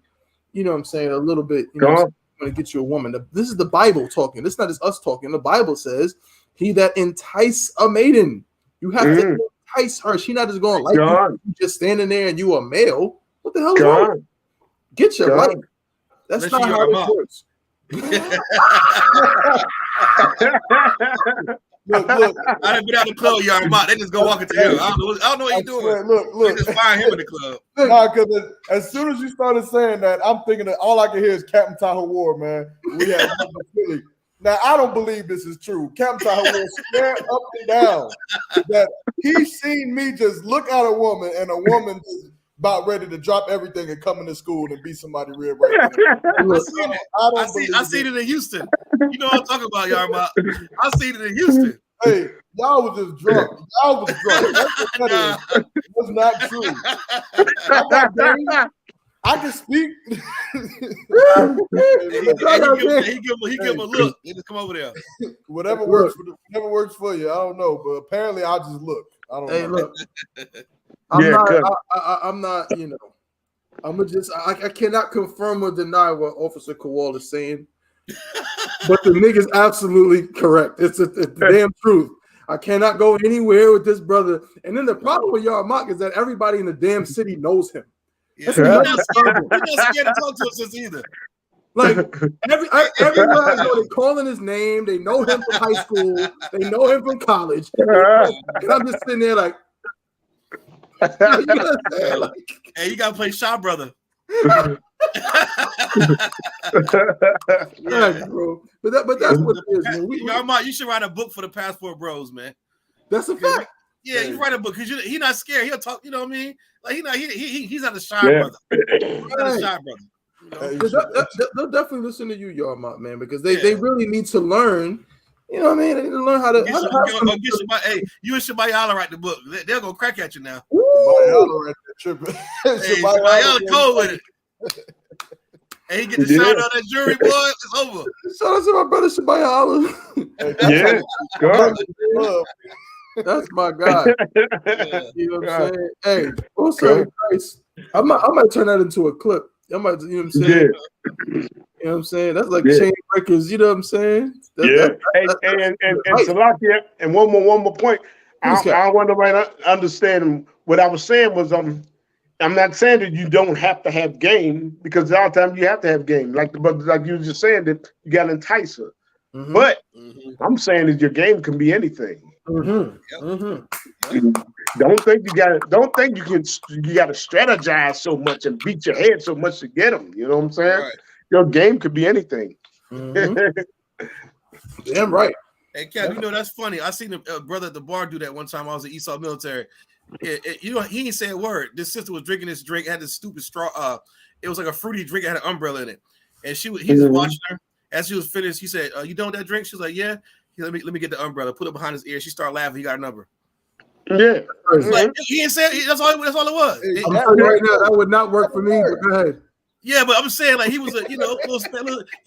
You know what I'm saying? A little bit. You know. To get you a woman. This is the Bible talking. This is not just us talking. The Bible says, "He that entice a maiden, you have to entice her. She not just going like you just standing there and you a male. What the hell is wrong? Get your life. That's not how it works." Look, I done been out the club, y'all. They just go walking to him. I don't know what you're doing. Look. They just find him in the club. Nah, because as soon as you started saying that, I'm thinking that all I can hear is Captain Tahoe Ward, man. We have Philly. Now, I don't believe this is true. Captain Tahoe Ward swear up and down that he seen me just look at a woman and a woman just about ready to drop everything and come into school and be somebody real right there. I seen it in Houston. You know what I'm talking about, y'all. I seen it in Houston. Hey, y'all was just drunk. Y'all was drunk. That was not true. I can speak. he give him a look. He just come over there. Whatever works for you. I don't know, but apparently I just look. I don't know. Look. I'm not, I cannot confirm or deny what Officer Kowal is saying. But the nigga's absolutely correct. It's the damn truth. I cannot go anywhere with this brother. And then the problem with YAHANNA is that everybody in the damn city knows him. Yeah. He's not scared to talk to us either. Like everywhere I go, they're calling his name. They know him from high school. They know him from college. And I'm just sitting there like, hey, you gotta play Shaw Brother. Yeah, bro. But that's what it is, man. YAHANNA, you should write a book for the Passport Bros, man. That's a fact. Yeah, you write a book because he's not scared. He'll talk. You know what I mean? Like he's not a shy brother. He's not a shy brother. They'll definitely listen to you, YAHANNA, man, because they really need to learn. You know what I mean? They need to learn how to. Hey, you and Shabayala write the book. They'll go crack at you now. Ooh. Hey, Bayala cold with it. And he get the shout out that jury, boy. It's over. Shout out to my brother Shabayala. Yeah, God. That's my guy. You know what I'm saying? Hey, also, I might turn that into a clip. I might, you know what I'm saying? Yeah. You know what I'm saying? That's like chain breakers. You know what I'm saying? And Salakia, and one more point. I want to understand what I was saying was I'm not saying that you don't have to have game, because a lot of times you have to have game. Like you were just saying that you got to entice her. Mm-hmm. But I'm saying that your game can be anything. Mm-hmm. Don't think you got to strategize so much and beat your head so much to get them. You know what I'm saying? Right. Your game could be anything. Damn right. Hey, Cap, you know that's funny. I seen a brother at the bar do that one time. I was at I.S.U.P.K military. You know, he didn't say a word. This sister was drinking this drink, had this stupid straw. It was like a fruity drink, it had an umbrella in it, and he was watching her. As she was finished, he said, "You done with that drink?" She was like, "Yeah." Let me get the umbrella. Put it behind his ear. She started laughing. He got a number. Yeah, like he didn't say that's all it was. I'm telling you right now, that would not work for me. But go ahead. Yeah, but I'm saying like he was he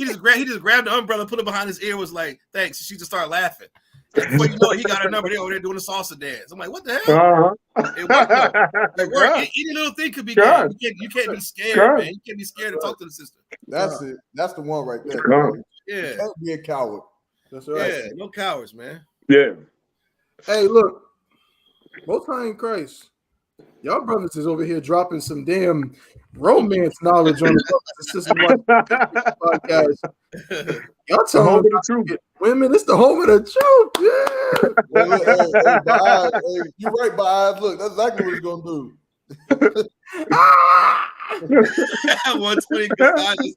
just grabbed the umbrella, put it behind his ear, was like, "Thanks." She just started laughing. And before you know it, he got her number. They over there doing the salsa dance. I'm like, what the hell? It worked though. It worked. Any little thing could be good. You can't be scared, man. You can't be scared to talk to the sister. That's it. That's the one right there. Yeah. You can't be a coward. That's right. Yeah, no cowards, man. Yeah. Hey, look, Most High in Christ, y'all brothers is over here dropping some damn romance knowledge on the Sister podcast. Y'all telling the truth. Women, it's the home of the truth. Yeah. Hey, you're right, but look, that's exactly what it's gonna do. 120 massages.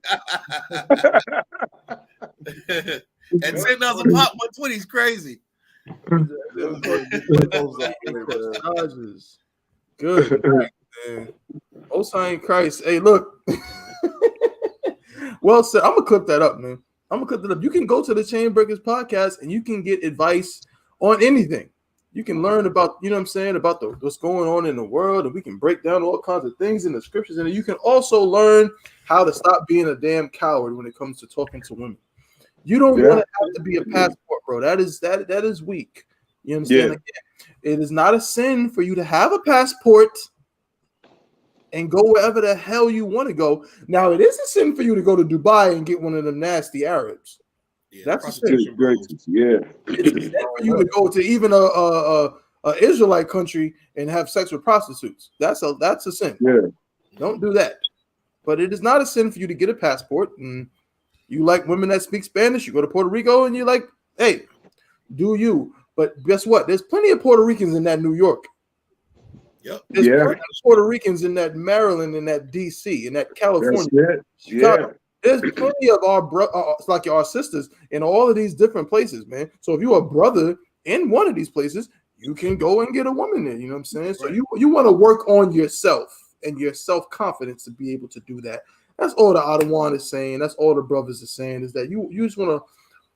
And $10 a pop, 120 is crazy. Good. Man. Most High in Christ. Hey, look. Well said. I'm gonna clip that up, man. I'm gonna clip that up. You can go to the Chain Breakers podcast and you can get advice on anything. You can learn about, you know what I'm saying, about what's going on in the world, and we can break down all kinds of things in the scriptures. And you can also learn how to stop being a damn coward when it comes to talking to women. You don't want to have to be a passport, bro. That is weak. You understand? Again, it is not a sin for you to have a passport and go wherever the hell you want to go. Now, it is a sin for you to go to Dubai and get one of them nasty Arabs. Yeah, that's a sin. Yeah. It's a sin for you to go to even a Israelite country and have sex with prostitutes. That's a sin. Yeah. Don't do that. But it is not a sin for you to get a passport, and you like women that speak Spanish. You go to Puerto Rico and you're like, hey, do you? But guess what? There's plenty of Puerto Ricans in that New York. Yep. There's plenty of Puerto Ricans in that Maryland, in that DC, in that California, Chicago. Yeah. There's plenty of our sisters in all of these different places, man. So if you're a brother in one of these places, you can go and get a woman there. You know what I'm saying? So you want to work on yourself and your self-confidence to be able to do that. That's all the Adawan is saying. That's all the brothers are saying, is that you just want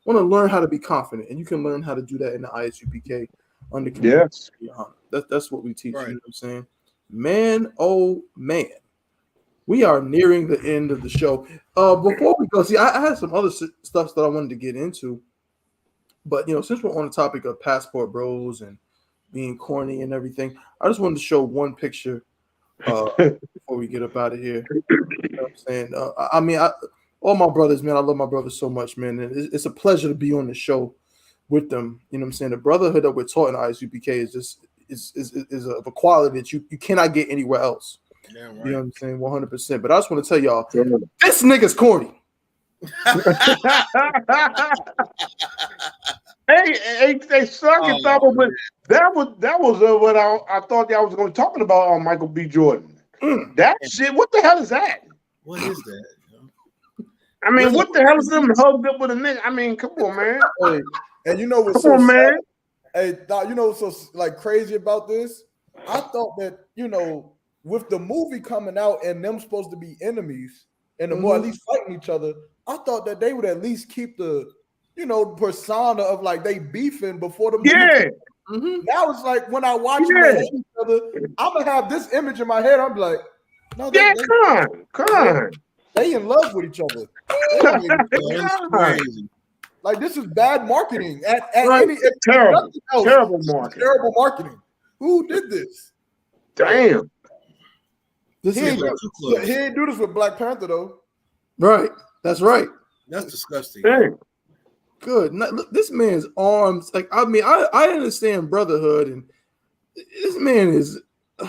to learn how to be confident, and you can learn how to do that in the I.S.U.P.K. under community. That's what we teach. Right. You know what I'm saying? Man, oh man, we are nearing the end of the show. Before we go, see, I had some other stuff that I wanted to get into, but since we're on the topic of passport bros and being corny and everything, I just wanted to show one picture before we get up out of here. You know what I'm saying? All my brothers, man, I love my brothers so much, man. And it's a pleasure to be on the show with them. You know what I'm saying? The brotherhood that we're taught in I.S.U.P.K. is just is of a quality that you cannot get anywhere else. Yeah, right. You know what I'm saying? 100%. But I just want to tell y'all, this nigga's corny. Hey, suck it, but that was what I thought y'all was going to talking about on Michael B. Jordan. That shit, what the hell is that? What is that? I mean, what the hell is them hugged up with a nigga? I mean, come on, man. Hey, and you know what's come on, man. Hey, you know what's so crazy about this? I thought that with the movie coming out and them supposed to be enemies and the more at least fighting each other, I thought that they would at least keep the persona of like they beefing before the movie. Now it's like when I watch them hate each other, I'm gonna have this image in my head. I'm like, no, come on. They in love with each other. That's crazy. Like this is bad marketing. At any terrible marketing. Terrible marketing. Who did this? Damn. He ain't do this with Black Panther though. Right. That's right. That's disgusting. Damn. Good. Now, look, this man's arms. Like I mean, I understand brotherhood, and this man is. I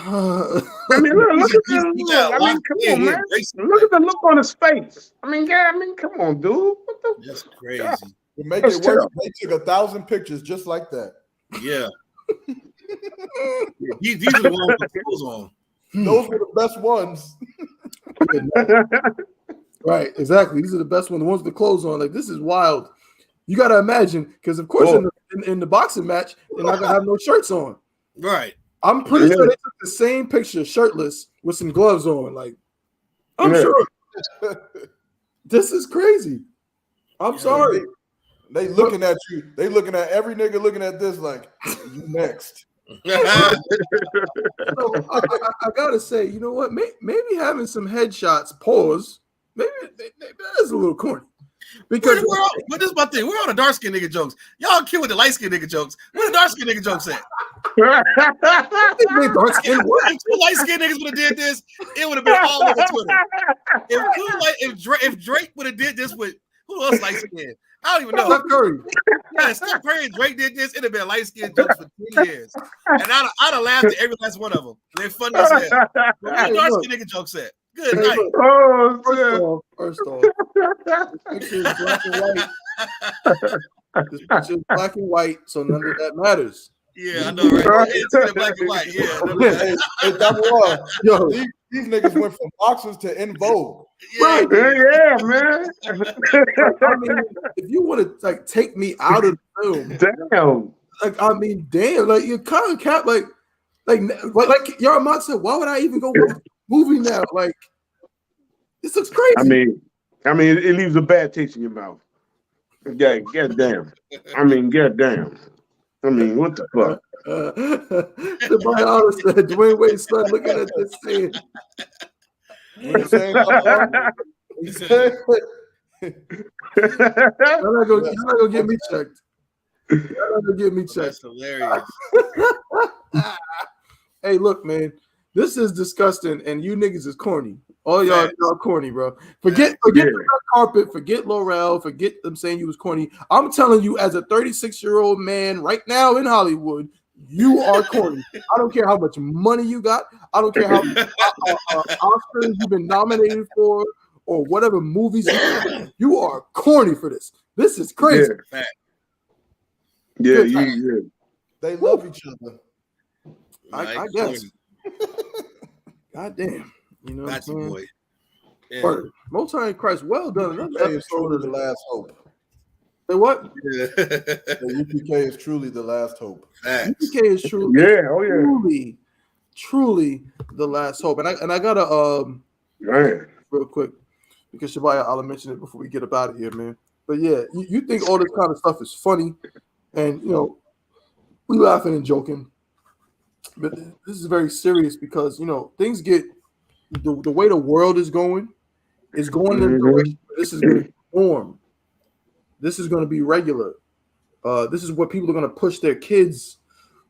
mean, look at that. I mean, come on, man. Look at the look on his face. I mean, come on, dude. What the? That's crazy. God. To make it work, they took 1,000 pictures just like that. Yeah. These are the ones with the clothes on. Those were the best ones. Right, exactly. These are the best ones. The ones with the clothes on. Like this is wild. You got to imagine, because of course in the boxing match, they're not gonna have no shirts on. Right. I'm pretty sure they took the same picture, shirtless, with some gloves on. Like, I'm sure. This is crazy. I'm sorry. They looking at you. They looking at every nigga looking at this like, you next. So, I gotta say, you know what? Maybe having some headshots, pause. Maybe that is a little corny. Because but this is my thing. We're on the dark skin nigga jokes. Y'all kill with the light skin nigga jokes. Where the dark skin nigga jokes at? If two light skin niggas would have did this, it would have been all over Twitter. If Drake would have did this with who else light skin? I don't even know. Steph Curry. Yeah, Steph Curry and Drake did this. It'd have been light skin jokes for 2 years, and I'd have laughed at every last one of them. They're funny as hell. But where the dark skin nigga jokes at? Good night. First off, this picture is black and white. This picture is black and white, so none of that matters. Yeah, I know, right? It's black and white. Yeah, Yo, these niggas went from boxers to in vogue. Right? Yeah, man. I mean, if you want to like take me out of the film, damn. Like I mean, damn, like you're kind of cap, like Yarmont said, why would I even go watch a movie now? Like this looks crazy. I mean, it leaves a bad taste in your mouth. Yeah, goddamn. Goddamn. What the fuck? The bio said Dwayne Wade's son looking at this saying. You're not gonna get me checked. You're not gonna get me checked. That's hilarious. Hey, look, man, this is disgusting, and you niggas is corny. All y'all corny, bro. Forget the red carpet, forget Laurel, forget them saying you was corny. I'm telling you, as a 36-year-old man right now in Hollywood, you are corny. I don't care how much money you got. I don't care how Oscars you've been nominated for or whatever movies you are corny for this. This is crazy. Yeah, They love each other. I guess. God damn. You know that's what I'm boy. Yeah. Most High in Christ, well done. Another episode of The Last Hope. Say what? Yeah. The UPK is truly the last hope. UPK is truly, truly the last hope. And I gotta real quick, because Shabaya, I'll mention it before we get up out of here, man. But yeah, you think all this kind of stuff is funny, and you know, we laughing and joking. But this is very serious because you know things get the way the world is going in the direction. This is going to be norm. This is going to be regular. This is what people are going to push their kids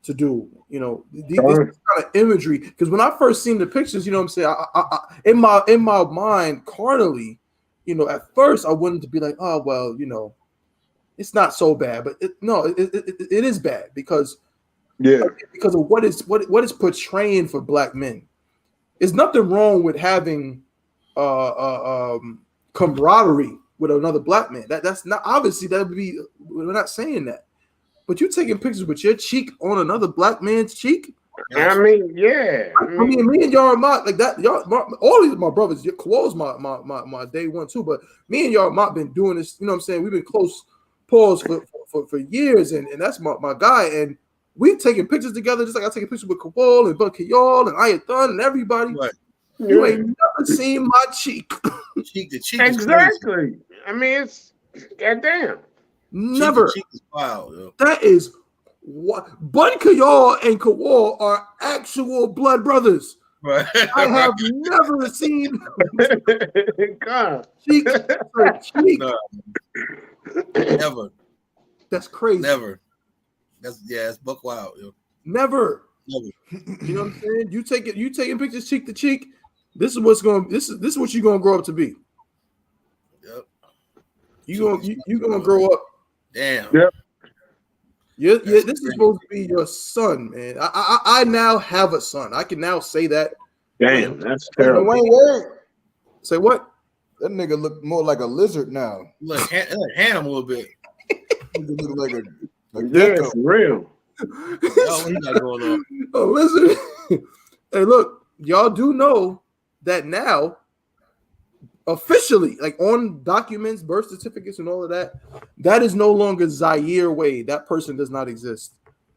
to do. You know, this kind of imagery. Because when I first seen the pictures, you know what I'm saying, I in my mind, carnally, you know, at first I wanted to be like, oh well, you know, it's not so bad, but it is bad because of what is portraying for black men. There's nothing wrong with having camaraderie with another black man. That's not obviously that would be. We're not saying that, but you taking pictures with your cheek on another black man's cheek. I mean, yeah. I mean, me and Yarmont like that. Y'all, all these my brothers. Kawal's my day one too. But me and Yarmont been doing this. You know what I'm saying? We've been close pause for years, and that's my guy. And we taking pictures together, just like I take a picture with Kawal and Buck Kayal and Ayathun and everybody. Right. You ain't never seen my cheek. The cheek exactly. I mean, it's goddamn. Never. Cheek is wild, yo. That is What? Bun Kayal and Kawal are actual blood brothers. Right. I have never seen God. cheek for cheek. No. Never. That's crazy. Never. That's buck wild. Yo. Never. You know what I'm saying? You taking pictures cheek to cheek. This is what you're gonna grow up to be. Yep. You gonna grow up. Damn. Yep. Yeah, this is supposed to be your son, man. I now have a son. I can now say that. Damn, that's terrible. Wait. Say what? That nigga look more like a lizard now. Look, hand him a little bit. Nigga look like a Yeah, it's real. Oh, what he got going on? Oh, listen. Hey, look, y'all do know that now, officially, like on documents, birth certificates, and all of that, that is no longer Zaire Wade. That person does not exist.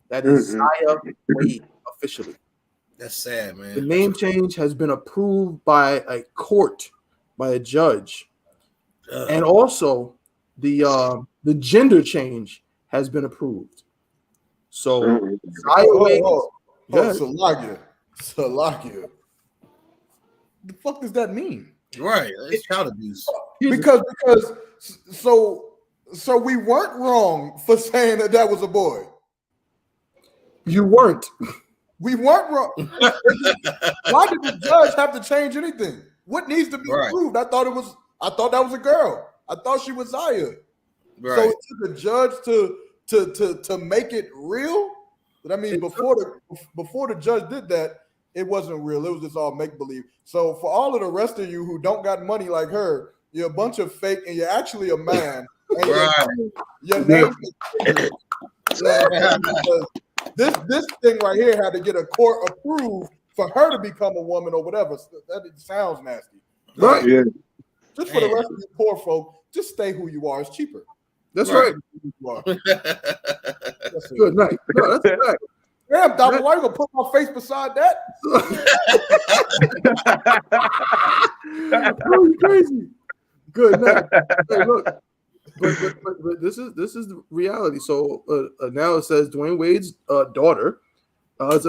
That is Zaire Wade officially. That's sad, man. The name change has been approved by a court, by a judge, and also the gender change has been approved. So Zaire Wade. Salakia. The fuck does that mean? Right, it's child abuse. Because so we weren't wrong for saying that was a boy. You weren't. We weren't wrong. Why did the judge have to change anything? What needs to be approved? I thought that was a girl. I thought she was Zaya. Right. So it took the judge to make it real. But I mean, before the judge did that, it wasn't real. It was just all make believe. So for all of the rest of you who don't got money like her, you're a bunch of fake, and you're actually a man. And your name is this thing right here had to get a court approved for her to become a woman or whatever. That sounds nasty. Right. Yeah. Just for the rest of you poor folk, just stay who you are. It's cheaper. That's right. Good night. No, that's right. Damn, Dr. Why you gonna put my face beside that? Oh, crazy. Good night. Hey, look, but this is the reality. So now it says Dwayne Wade's daughter is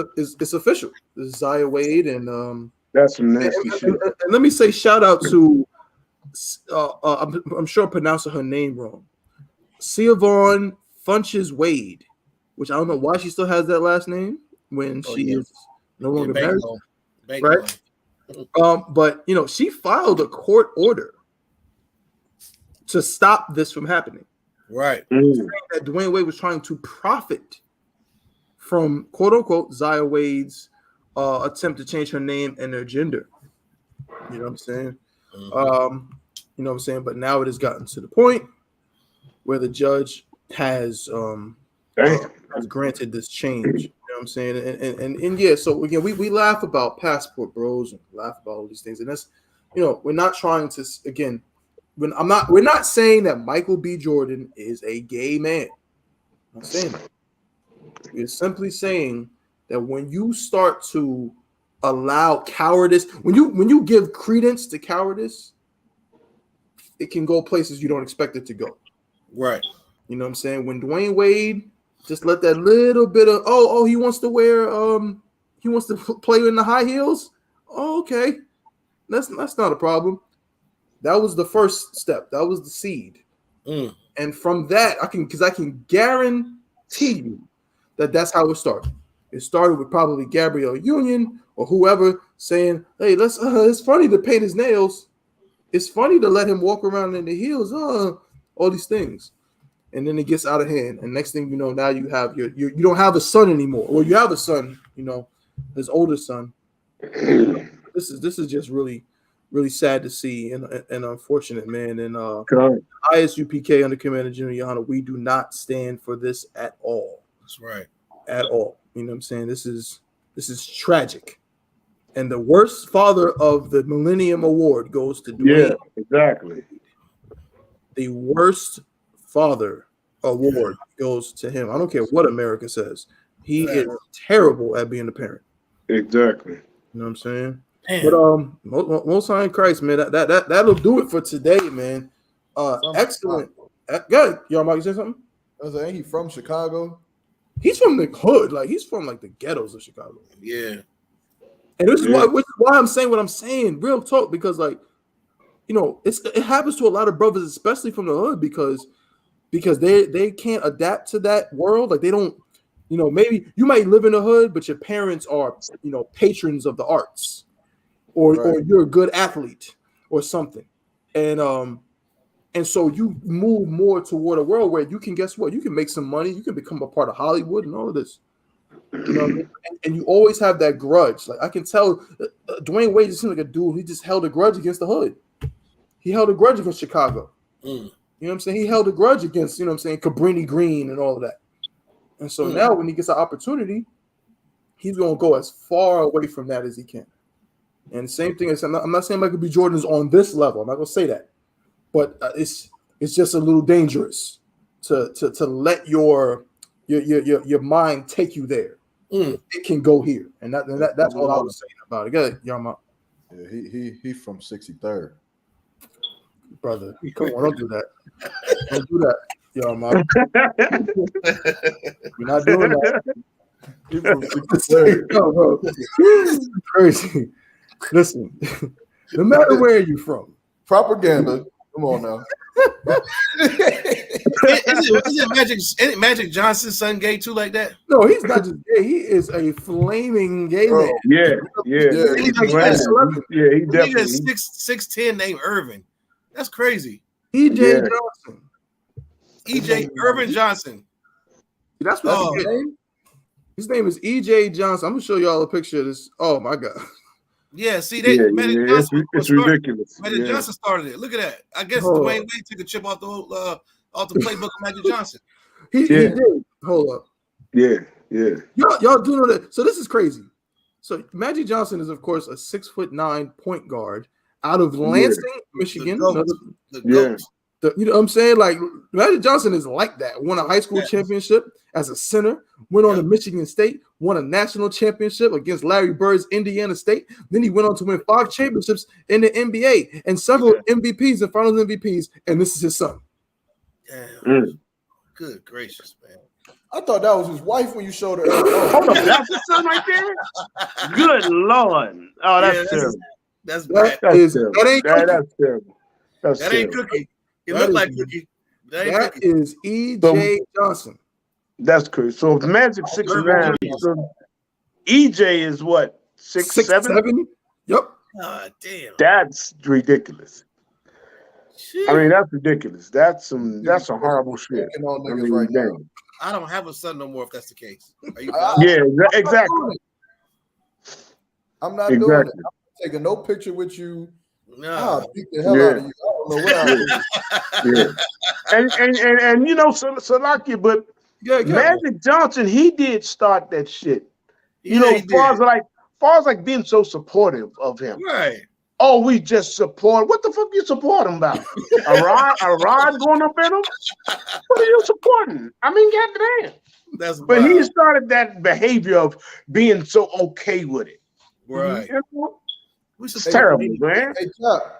official. This is Zaya Wade, and that's some nasty shit. And let me say shout out to I'm sure I'm pronouncing her name wrong. Siobhan Funches Wade, which I don't know why she still has that last name when she is no longer married. Right? But you know, she filed a court order to stop this from happening. Right. Saying that Dwayne Wade was trying to profit from quote unquote Zaya Wade's attempt to change her name and her gender. You know what I'm saying? You know what I'm saying? But now it has gotten to the point where the judge has granted this change. You know what I'm saying? And yeah, so again, we laugh about passport bros and laugh about all these things. And that's, you know, we're not trying to, again, we're not saying that Michael B. Jordan is a gay man. I'm not saying that. We're simply saying that when you start to allow cowardice, when you give credence to cowardice, it can go places you don't expect it to go. Right. You know what I'm saying? When Dwayne Wade just let that little bit of he wants to wear he wants to play in the high heels. Oh, okay. That's not a problem. That was the first step. That was the seed. And from that, I can guarantee you that's how it started. It started with probably Gabrielle Union or whoever saying, "Hey, it's funny to paint his nails. It's funny to let him walk around in the heels. All these things." And then it gets out of hand. And next thing you know, now you have you don't have a son anymore. Or you have a son, you know, his older son. This is just really, really sad to see and unfortunate, man. And I.S.U.P.K. under Commander General YAHANNA, we do not stand for this at all. That's right. At all. You know what I'm saying? This is tragic. And the worst father of the Millennium Award goes to Dwayne. Yeah, exactly. The worst father award goes to him. I don't care what America says. He is terrible at being a parent. Exactly. You know what I'm saying? Damn. But Most High in Christ, man. That'll do it for today, man. Excellent. Good. Y'all, Mike, you say something? I was like, ain't he from Chicago? he's from the hood, like he's from like the ghettos of Chicago. Yeah. And this is why I'm saying what I'm saying, real talk, because like, you know, it happens to a lot of brothers, especially from the hood, because they can't adapt to that world. Like they don't, you know, maybe you might live in the hood, but your parents are, you know, patrons of the arts, or you're a good athlete or something, and so you move more toward a world where you can, guess what, you can make some money, you can become a part of Hollywood and all of this, you know, and you always have that grudge. Like I can tell, Dwayne Wade just seemed like a dude. He just held a grudge against the hood. He held a grudge against Chicago. You know what I'm saying? He held a grudge against, you know what I'm saying, Cabrini Green and all of that. And so now when he gets an opportunity, he's going to go as far away from that as he can. And the same thing is, I'm not saying Michael B. Jordan is on this level. I'm not going to say that. But it's just a little dangerous to let your mind take you there. It can go here. And that's all I was saying about it. Go ahead, Yama. Yeah, he from 63rd. Brother, come on, don't do that. Don't do that, Yama. You're not doing that. He from 63rd. No, bro. It's crazy. Listen, no matter where you're from. Propaganda. Come on now. Isn't Magic Johnson's son gay too, like that? No, he's not just gay. He is a flaming gay man. Yeah. He definitely has 6'10" named Irvin. That's crazy. E.J. Johnson. E.J. Irvin Johnson. That's what his name. His name is E.J. Johnson. I'm gonna show y'all a picture of this. Oh my god. Yeah, see, Magic Johnson. It's ridiculous. Magic Johnson started it. Look at that. I guess Dwayne Wade took a chip off the playbook of Magic Johnson. He did. Hold up. Yeah. Y'all do know that. So this is crazy. So Magic Johnson is, of course, a 6'9" point guard out of Lansing, Michigan. The GOAT. You know what I'm saying? Like Magic Johnson is like that. Won a high school championship as a center, went on to Michigan State, won a national championship against Larry Bird's Indiana State. Then he went on to win 5 championships in the NBA and several MVPs and finals MVPs. And this is his son. Damn. Good gracious, man. I thought that was his wife when you showed her. Hold on, that's his son right there? Good Lord. Oh, that's terrible. That's bad. That's terrible. That ain't Cookie. It looked like Cookie. That is E.J. Johnson. That's crazy. So if Magic 6'9", so EJ is what, 6'7"? Yep. Damn. That's ridiculous. Shit. I mean, that's ridiculous. That's some horrible shit. I don't have a son no more if that's the case. Are you exactly. I'm not doing it. I'm taking no picture with you. No. I'll beat the hell out of you. I don't know what I do. And you know, Salaki, but Magic Johnson, he did start that shit. You know, as far as like being so supportive of him. Right. Oh, we just support. What the fuck you support him about? a rod going up in him? What are you supporting? I mean, goddamn. But he started that behavior of being so okay with it. Right. You know? It's terrible, man. Hey, Chuck.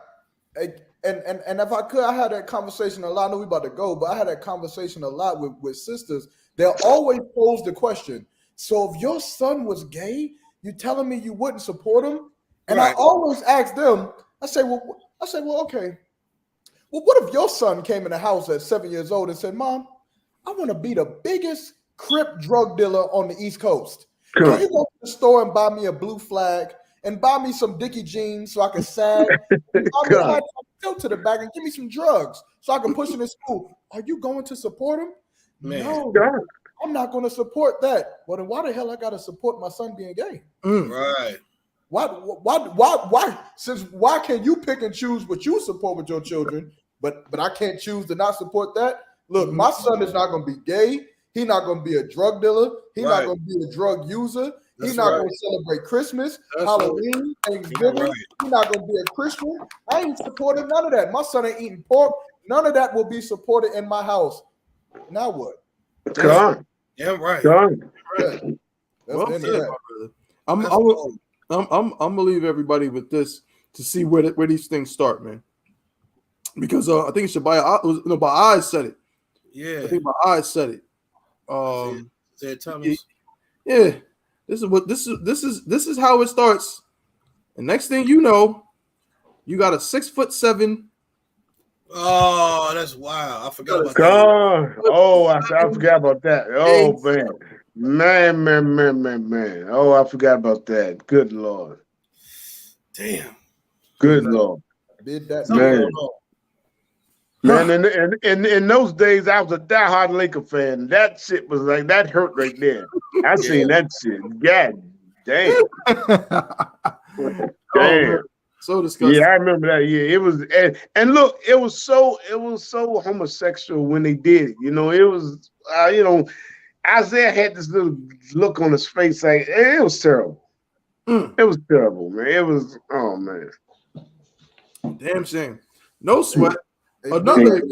And if I could, I had that conversation a lot. I know we about to go, but I had that conversation a lot with sisters. They'll always pose the question, so if your son was gay, you telling me you wouldn't support him? And I always ask them, I say, well, okay. Well, what if your son came in the house at 7 years old and said, Mom, I want to be the biggest Crip drug dealer on the East Coast. Can you go to the store and buy me a blue flag and buy me some Dickie jeans so I can sag? And buy me a to the back and give me some drugs so I can push him in school. Are you going to support him? Man. No, I'm not going to support that. Well, then why the hell I got to support my son being gay? Right. Why? Since why can you pick and choose what you support with your children, but I can't choose to not support that? Look, my son is not going to be gay. He's not going to be a drug dealer. He's not going to be a drug user. He's not going to celebrate Christmas, Halloween, Thanksgiving. He's not going to be a Christian. I ain't supporting none of that. My son ain't eating pork. None of that will be supported in my house. Now what? Gone. Yeah, right. Gone. I'm gonna leave everybody with this to see where these things start, man. Because I think Shabaya, I said it. Yeah, I think my eyes said it. Said Thomas. Yeah. This is how it starts. And next thing you know, you got a 6'7". Oh, that's wild. I forgot about that. God. Oh, I forgot about that. Oh, man. Oh, I forgot about that. Good Lord. Damn. Good Lord. Did that, man. In those days, I was a diehard Laker fan. That shit was like, that hurt right there. I seen that shit. God damn. Damn. Oh, so disgusting. Yeah, I remember that. Yeah, it was, and look, it was so homosexual when they did it. You know, it was, Isaiah had this little look on his face, like it was terrible. It was terrible, man. It was, oh man, damn shame. No sweat. Another,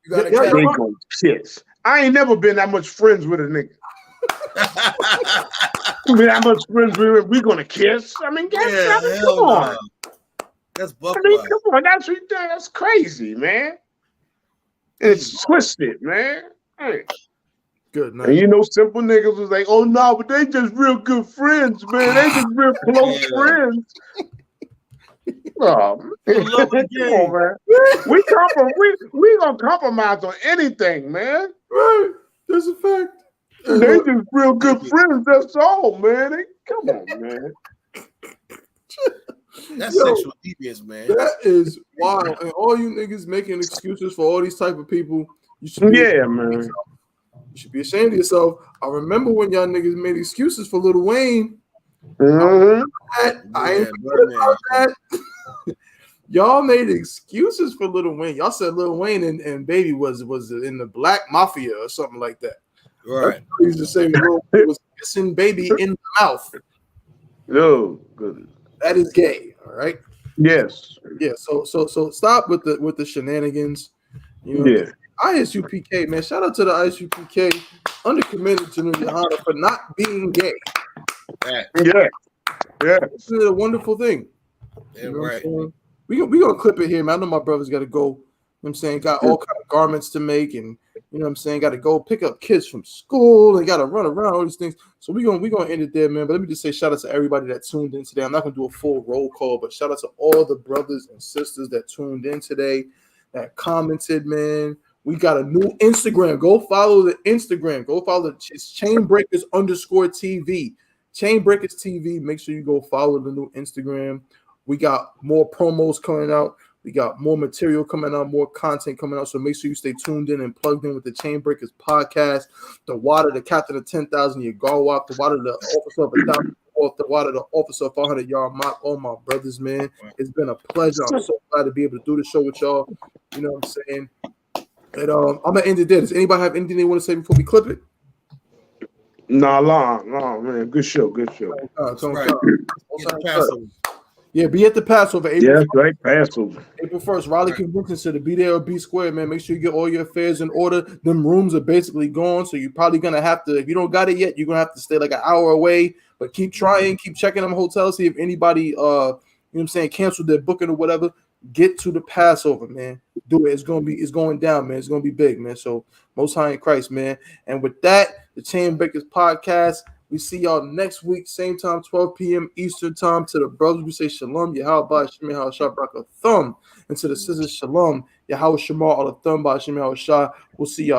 they gonna kiss. I ain't never been that much friends with a nigga. Been that much friends with him. We gonna kiss? I mean, come on. That's buck. I mean, come on. That's crazy, man. It's twisted, man. Hey. Good night. And you know, simple niggas was like, oh no, but they just real good friends, man. They just real close friends. Oh, man. Come on, man. We gonna compromise on anything, man. Right. That's a fact. They just real good friends. That's all, man. Come on, man. That's sexual deviance, man. That is wild. And all you niggas making excuses for all these type of people, you should be man. You should be ashamed of yourself. I remember when y'all niggas made excuses for Lil Wayne. Mm-hmm. I ain't about that. Y'all made excuses for Lil Wayne. Y'all said Lil Wayne and Baby was in the Black Mafia or something like that. Right. You used to say Lil Wayne was kissing Baby in the mouth. No, good. That is gay. All right. Yes. Yeah. So stop with the shenanigans. You know, I.S.U.P.K, man. Shout out to the I.S.U.P.K undercommitted to YAHANNA for not being gay. Yeah. This is a wonderful thing. Yeah, right. We gonna clip it here, man. I know my brother's got to go. You know what I'm saying, got all kind of garments to make, and you know what I'm saying, got to go pick up kids from school and got to run around all these things. So we gonna end it there, man. But let me just say shout out to everybody that tuned in today. I'm not gonna do a full roll call, but shout out to all the brothers and sisters that tuned in today, that commented, man. We got a new Instagram. Go follow the Instagram. Go follow it's Chainbreakers_TV. Chainbreakers TV. Make sure you go follow the new Instagram. We got more promos coming out. We got more material coming out, more content coming out. So make sure you stay tuned in and plugged in with the Chainbreakers podcast. The water, the captain of 10,000 year guard walk, the water, the officer of 1,000, the water, the officer of 500-yard mock. All my brothers, man. It's been a pleasure. I'm so glad to be able to do the show with y'all. You know what I'm saying? And I'm gonna end it there. Does anybody have anything they want to say before we clip it? No, man. Good show. Yeah, be at the Passover. April 1st. Right. Passover. April 1st. Raleigh Convention Center. Be there or be square, man. Make sure you get all your affairs in order. Them rooms are basically gone, so you're probably gonna have to. If you don't got it yet, you're gonna have to stay like an hour away. But keep trying, keep checking them hotels. See if anybody, you know what I'm saying, canceled their booking or whatever. Get to the Passover, man. Do it. It's going down, man. It's gonna be big, man. So Most High in Christ, man. And with that, the Chainbreakers podcast. We see y'all next week, same time, 12 p.m. Eastern time. To the brothers, we say Shalom, Yahweh, Shemay, Hashah, Barak, Thumb. And to the sisters, Shalom, Yahweh, Shemar, Al Thumb, Shemay, Hashah. We'll see y'all.